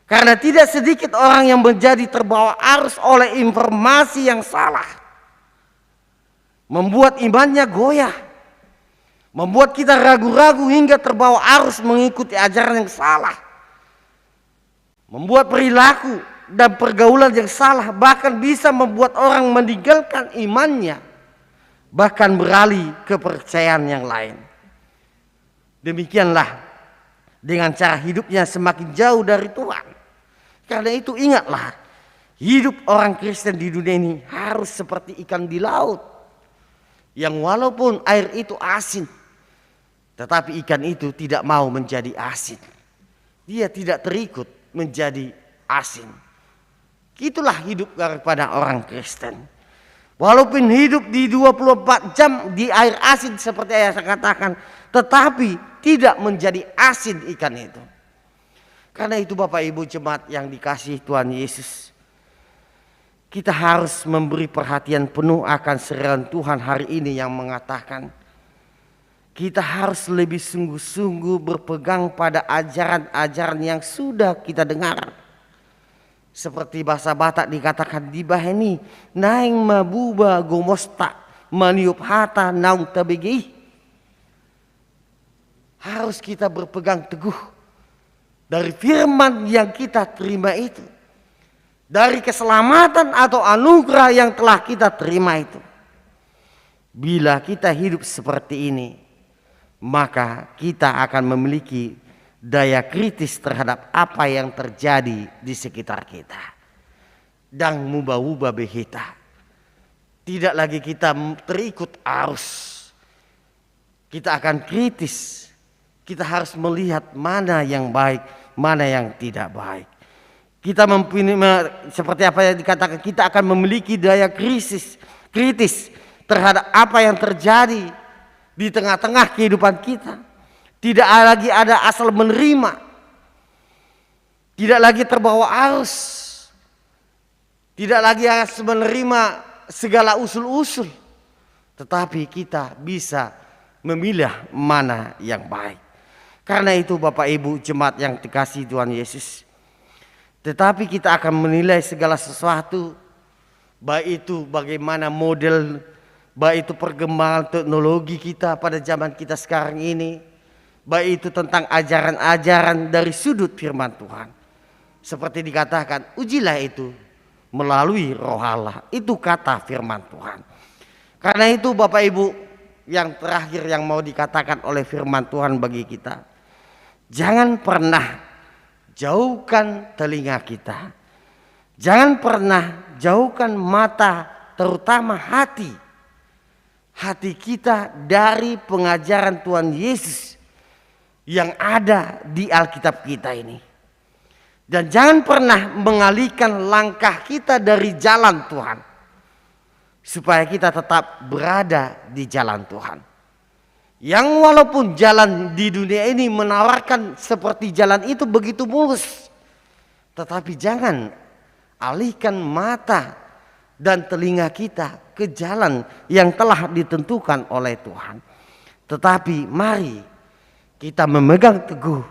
Karena tidak sedikit orang yang menjadi terbawa arus oleh informasi yang salah. Membuat imannya goyah. Membuat kita ragu-ragu hingga terbawa arus mengikuti ajaran yang salah. Membuat perilaku dan pergaulan yang salah, bahkan bisa membuat orang meninggalkan imannya, bahkan beralih ke kepercayaan yang lain. Demikianlah dengan cara hidupnya semakin jauh dari Tuhan. Karena itu ingatlah, hidup orang Kristen di dunia ini harus seperti ikan di laut, yang walaupun air itu asin, tetapi ikan itu tidak mau menjadi asin. Dia tidak terikut menjadi asin. Itulah hidup daripada orang Kristen. Walaupun hidup di 24 jam di air asin seperti yang saya katakan, tetapi tidak menjadi asin ikan itu. Karena itu Bapak Ibu jemaat yang dikasihi Tuhan Yesus, kita harus memberi perhatian penuh akan seruan Tuhan hari ini yang mengatakan kita harus lebih sungguh-sungguh berpegang pada ajaran-ajaran yang sudah kita dengar. Seperti bahasa Batak dikatakan di baheni naing mabuba gomosta maniup hata naung tabegi. Harus kita berpegang teguh dari firman yang kita terima itu. Dari keselamatan atau anugerah yang telah kita terima itu. Bila kita hidup seperti ini, maka kita akan memiliki daya kritis terhadap apa yang terjadi di sekitar kita. Dan mubah-ubah behita. Tidak lagi kita terikut arus. Kita akan kritis. Kita harus melihat mana yang baik, mana yang tidak baik. kita seperti apa yang dikatakan, kita akan memiliki daya kritis terhadap apa yang terjadi di tengah-tengah kehidupan kita. Tidak lagi ada asal menerima, tidak lagi terbawa arus, tidak lagi harus menerima segala usul-usul, tetapi kita bisa memilih mana yang baik. Karena itu Bapak Ibu jemaat yang dikasihi Tuhan Yesus, tetapi kita akan menilai segala sesuatu, baik itu bagaimana model, baik itu perkembangan teknologi kita pada zaman kita sekarang ini, baik itu tentang ajaran-ajaran dari sudut firman Tuhan. Seperti dikatakan, ujilah itu melalui Roh Allah. Itu kata firman Tuhan. Karena itu Bapak Ibu, yang terakhir yang mau dikatakan oleh firman Tuhan bagi kita, jangan pernah jauhkan telinga kita, jangan pernah jauhkan mata, terutama hati kita dari pengajaran Tuhan Yesus yang ada di Alkitab kita ini. Dan jangan pernah mengalihkan langkah kita dari jalan Tuhan, supaya kita tetap berada di jalan Tuhan. Yang walaupun jalan di dunia ini menawarkan seperti jalan itu begitu mulus, tetapi jangan alihkan mata dan telinga kita ke jalan yang telah ditentukan oleh Tuhan. Tetapi mari kita memegang teguh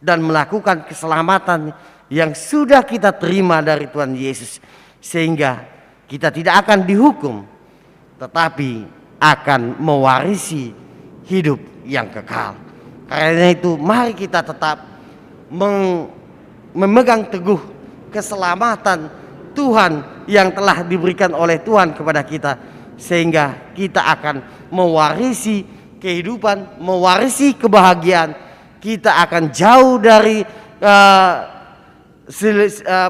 dan melakukan keselamatan yang sudah kita terima dari Tuhan Yesus, sehingga kita tidak akan dihukum, tetapi akan mewarisi hidup yang kekal. Karena itu mari kita tetap memegang teguh keselamatan Tuhan yang telah diberikan oleh Tuhan kepada kita, sehingga kita akan mewarisi kehidupan, mewarisi kebahagiaan. Kita akan jauh dari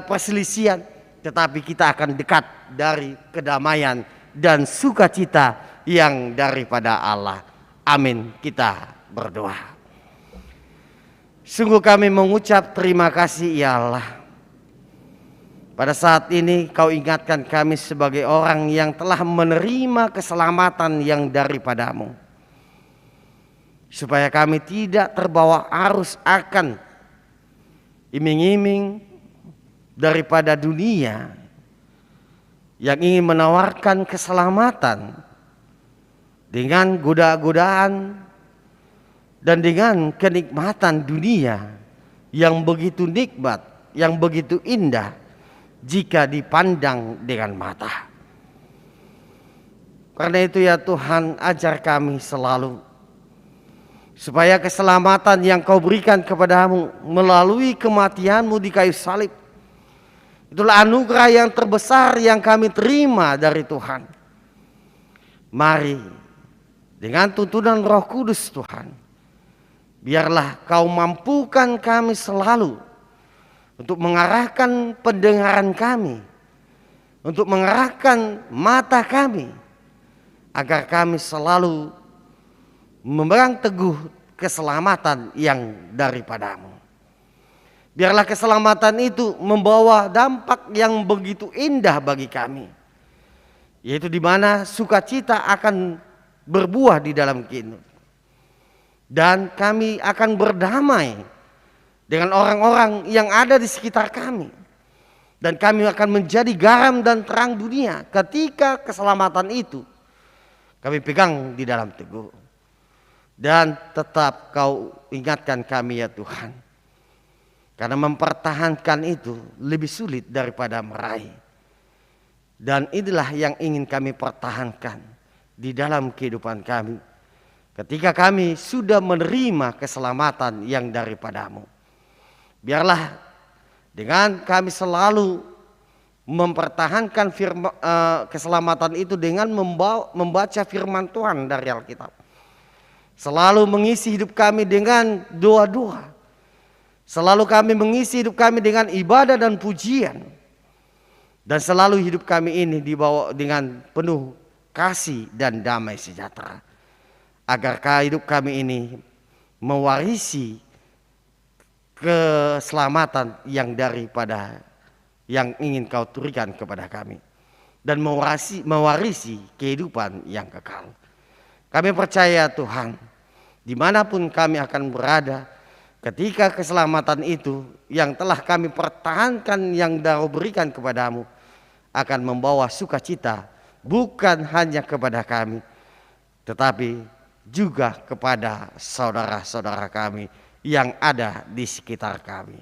perselisihan, tetapi kita akan dekat dari kedamaian dan sukacita yang daripada Allah. Amin. Kita berdoa. Sungguh kami mengucap terima kasih ya Allah. Pada saat ini Kau ingatkan kami sebagai orang yang telah menerima keselamatan yang daripadamu, supaya kami tidak terbawa arus akan iming-iming daripada dunia yang ingin menawarkan keselamatan dengan goda-godaan dan dengan kenikmatan dunia yang begitu nikmat, yang begitu indah jika dipandang dengan mata. Karena itu ya Tuhan, ajar kami selalu supaya keselamatan yang Kau berikan kepadamu melalui kematian-Mu di kayu salib, itulah anugerah yang terbesar yang kami terima dari Tuhan. Mari dengan tuntunan Roh Kudus Tuhan, biarlah Kau mampukan kami selalu untuk mengarahkan pendengaran kami, untuk mengarahkan mata kami, agar kami selalu memegang teguh keselamatan yang daripadamu. Biarlah keselamatan itu membawa dampak yang begitu indah bagi kami, yaitu di mana sukacita akan berbuah di dalam kehidupan, dan kami akan berdamai dengan orang-orang yang ada di sekitar kami, dan kami akan menjadi garam dan terang dunia ketika keselamatan itu kami pegang di dalam teguh. Dan tetap Kau ingatkan kami ya Tuhan, karena mempertahankan itu lebih sulit daripada meraih. Dan inilah yang ingin kami pertahankan di dalam kehidupan kami ketika kami sudah menerima keselamatan yang daripadamu. Biarlah dengan kami selalu mempertahankan keselamatan itu dengan membaca firman Tuhan dari Alkitab, selalu mengisi hidup kami dengan doa-doa, selalu kami mengisi hidup kami dengan ibadah dan pujian, dan selalu hidup kami ini dibawa dengan penuh kasih dan damai sejahtera, agar hidup kami ini mewarisi keselamatan yang daripada yang ingin Kau berikan kepada kami dan mewarisi kehidupan yang kekal. Kami percaya Tuhan, dimanapun kami akan berada, ketika keselamatan itu yang telah kami pertahankan, yang Kau berikan kepadamu, akan membawa sukacita bukan hanya kepada kami, tetapi juga kepada saudara-saudara kami yang ada di sekitar kami.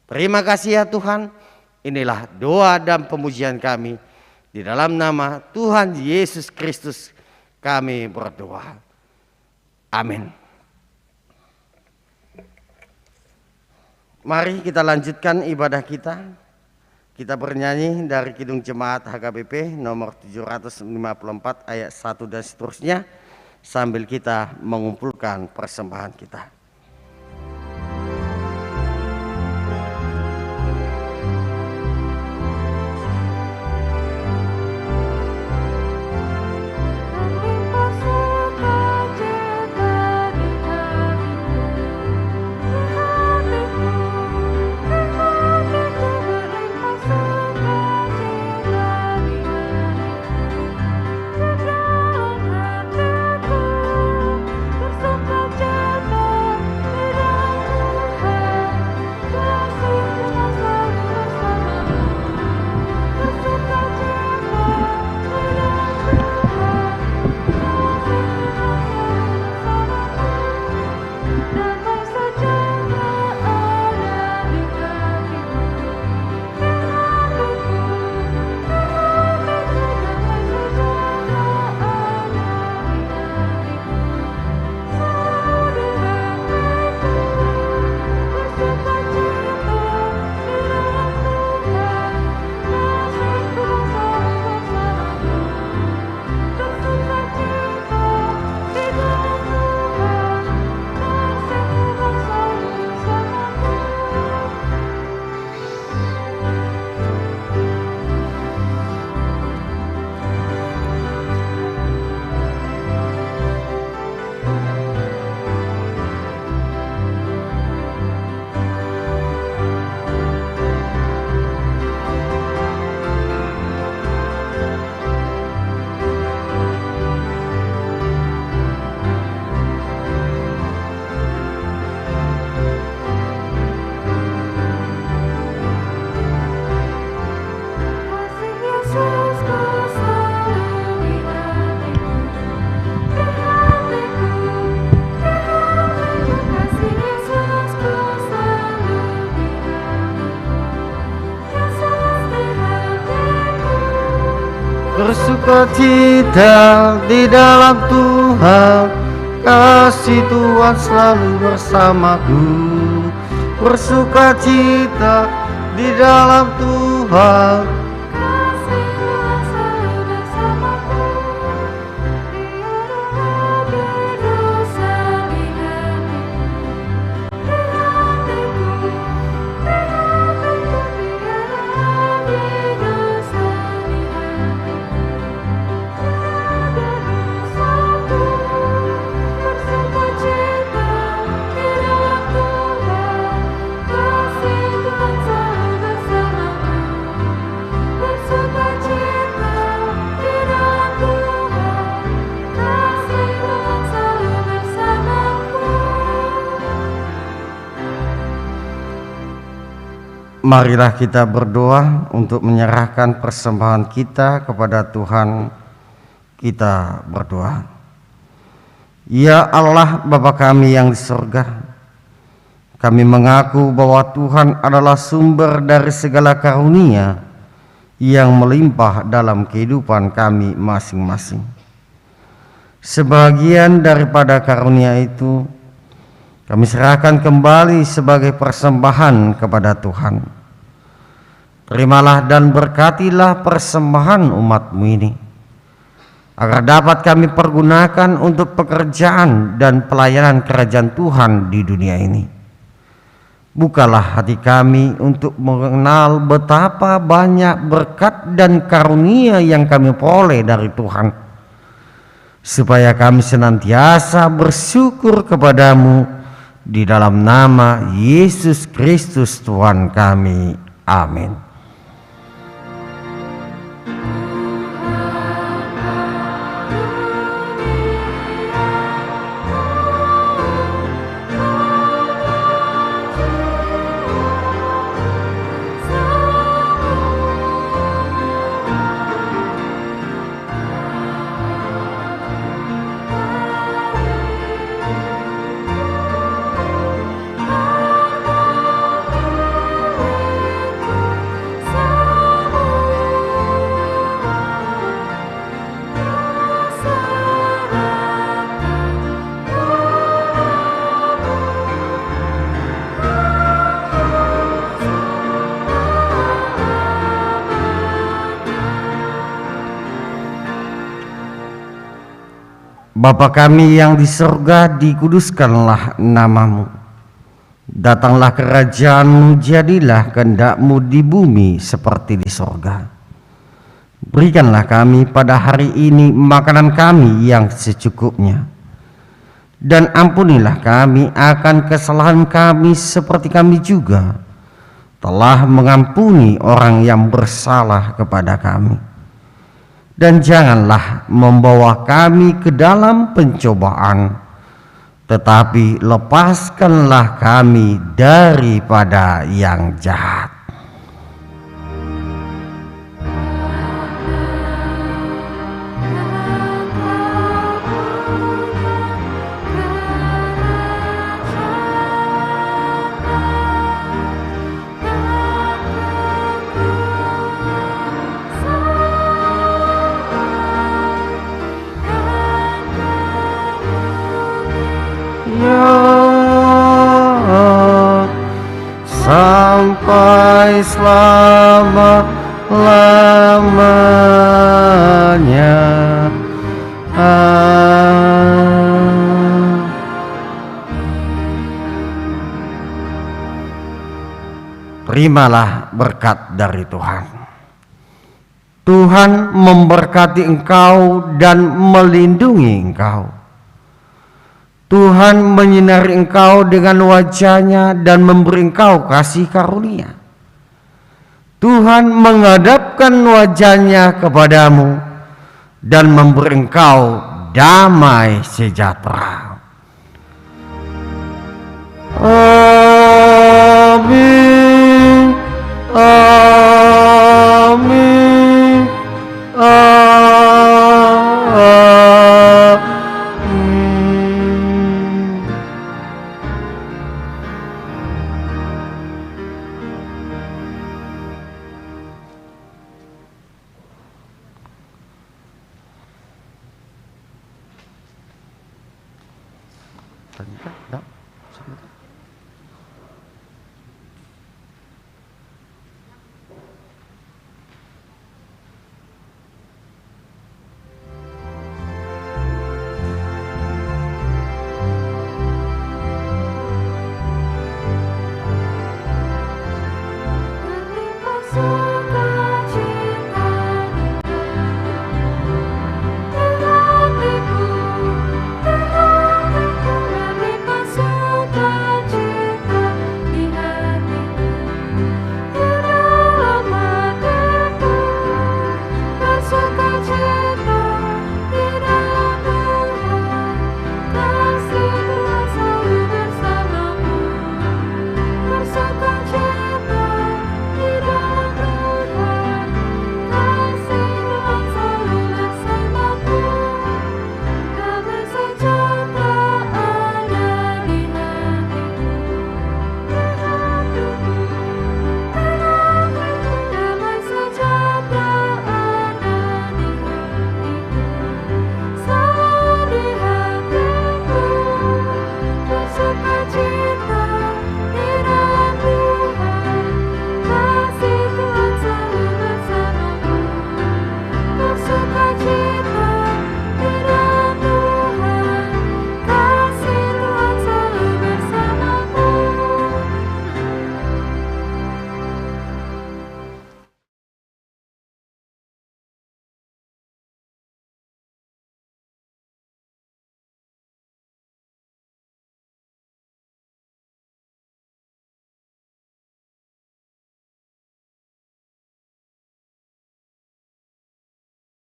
Terima kasih ya Tuhan. Inilah doa dan pemujian kami. Di dalam nama Tuhan Yesus Kristus kami berdoa. Amin. Mari kita lanjutkan ibadah kita. Kita bernyanyi dari Kidung Jemaat HKBP nomor 754 ayat 1 dan seterusnya, sambil kita mengumpulkan persembahan kita. Bersukacita di dalam Tuhan, kasih Tuhan selalu bersamaku. Bersukacita di dalam Tuhan, kasih Tuhan selalu bersamaku. Dosa di hatiku, marilah kita berdoa untuk menyerahkan persembahan kita kepada Tuhan. Kita berdoa. Ya Allah Bapa kami yang di surga, kami mengaku bahwa Tuhan adalah sumber dari segala karunia yang melimpah dalam kehidupan kami masing-masing. Sebagian daripada karunia itu kami serahkan kembali sebagai persembahan kepada Tuhan. Terimalah dan berkatilah persembahan umat-Mu ini, agar dapat kami pergunakan untuk pekerjaan dan pelayanan kerajaan Tuhan di dunia ini. Bukalah hati kami untuk mengenal betapa banyak berkat dan karunia yang kami peroleh dari Tuhan, supaya kami senantiasa bersyukur kepadamu di dalam nama Yesus Kristus Tuhan kami. Amin. Bapa kami yang di surga, dikuduskanlah namamu. Datanglah kerajaanmu, jadilah kehendak-Mu di bumi seperti di surga. Berikanlah kami pada hari ini makanan kami yang secukupnya. Dan ampunilah kami akan kesalahan kami seperti kami juga telah mengampuni orang yang bersalah kepada kami. Dan janganlah membawa kami ke dalam pencobaan, tetapi lepaskanlah kami daripada yang jahat. Sampai selama-lamanya. Terimalah berkat dari Tuhan. Tuhan memberkati engkau dan melindungi engkau. Tuhan menyinari engkau dengan wajah-Nya dan memberi engkau kasih karunia. Tuhan menghadapkan wajah-Nya kepadamu dan memberi engkau damai sejahtera. Amin. Amin. Amin.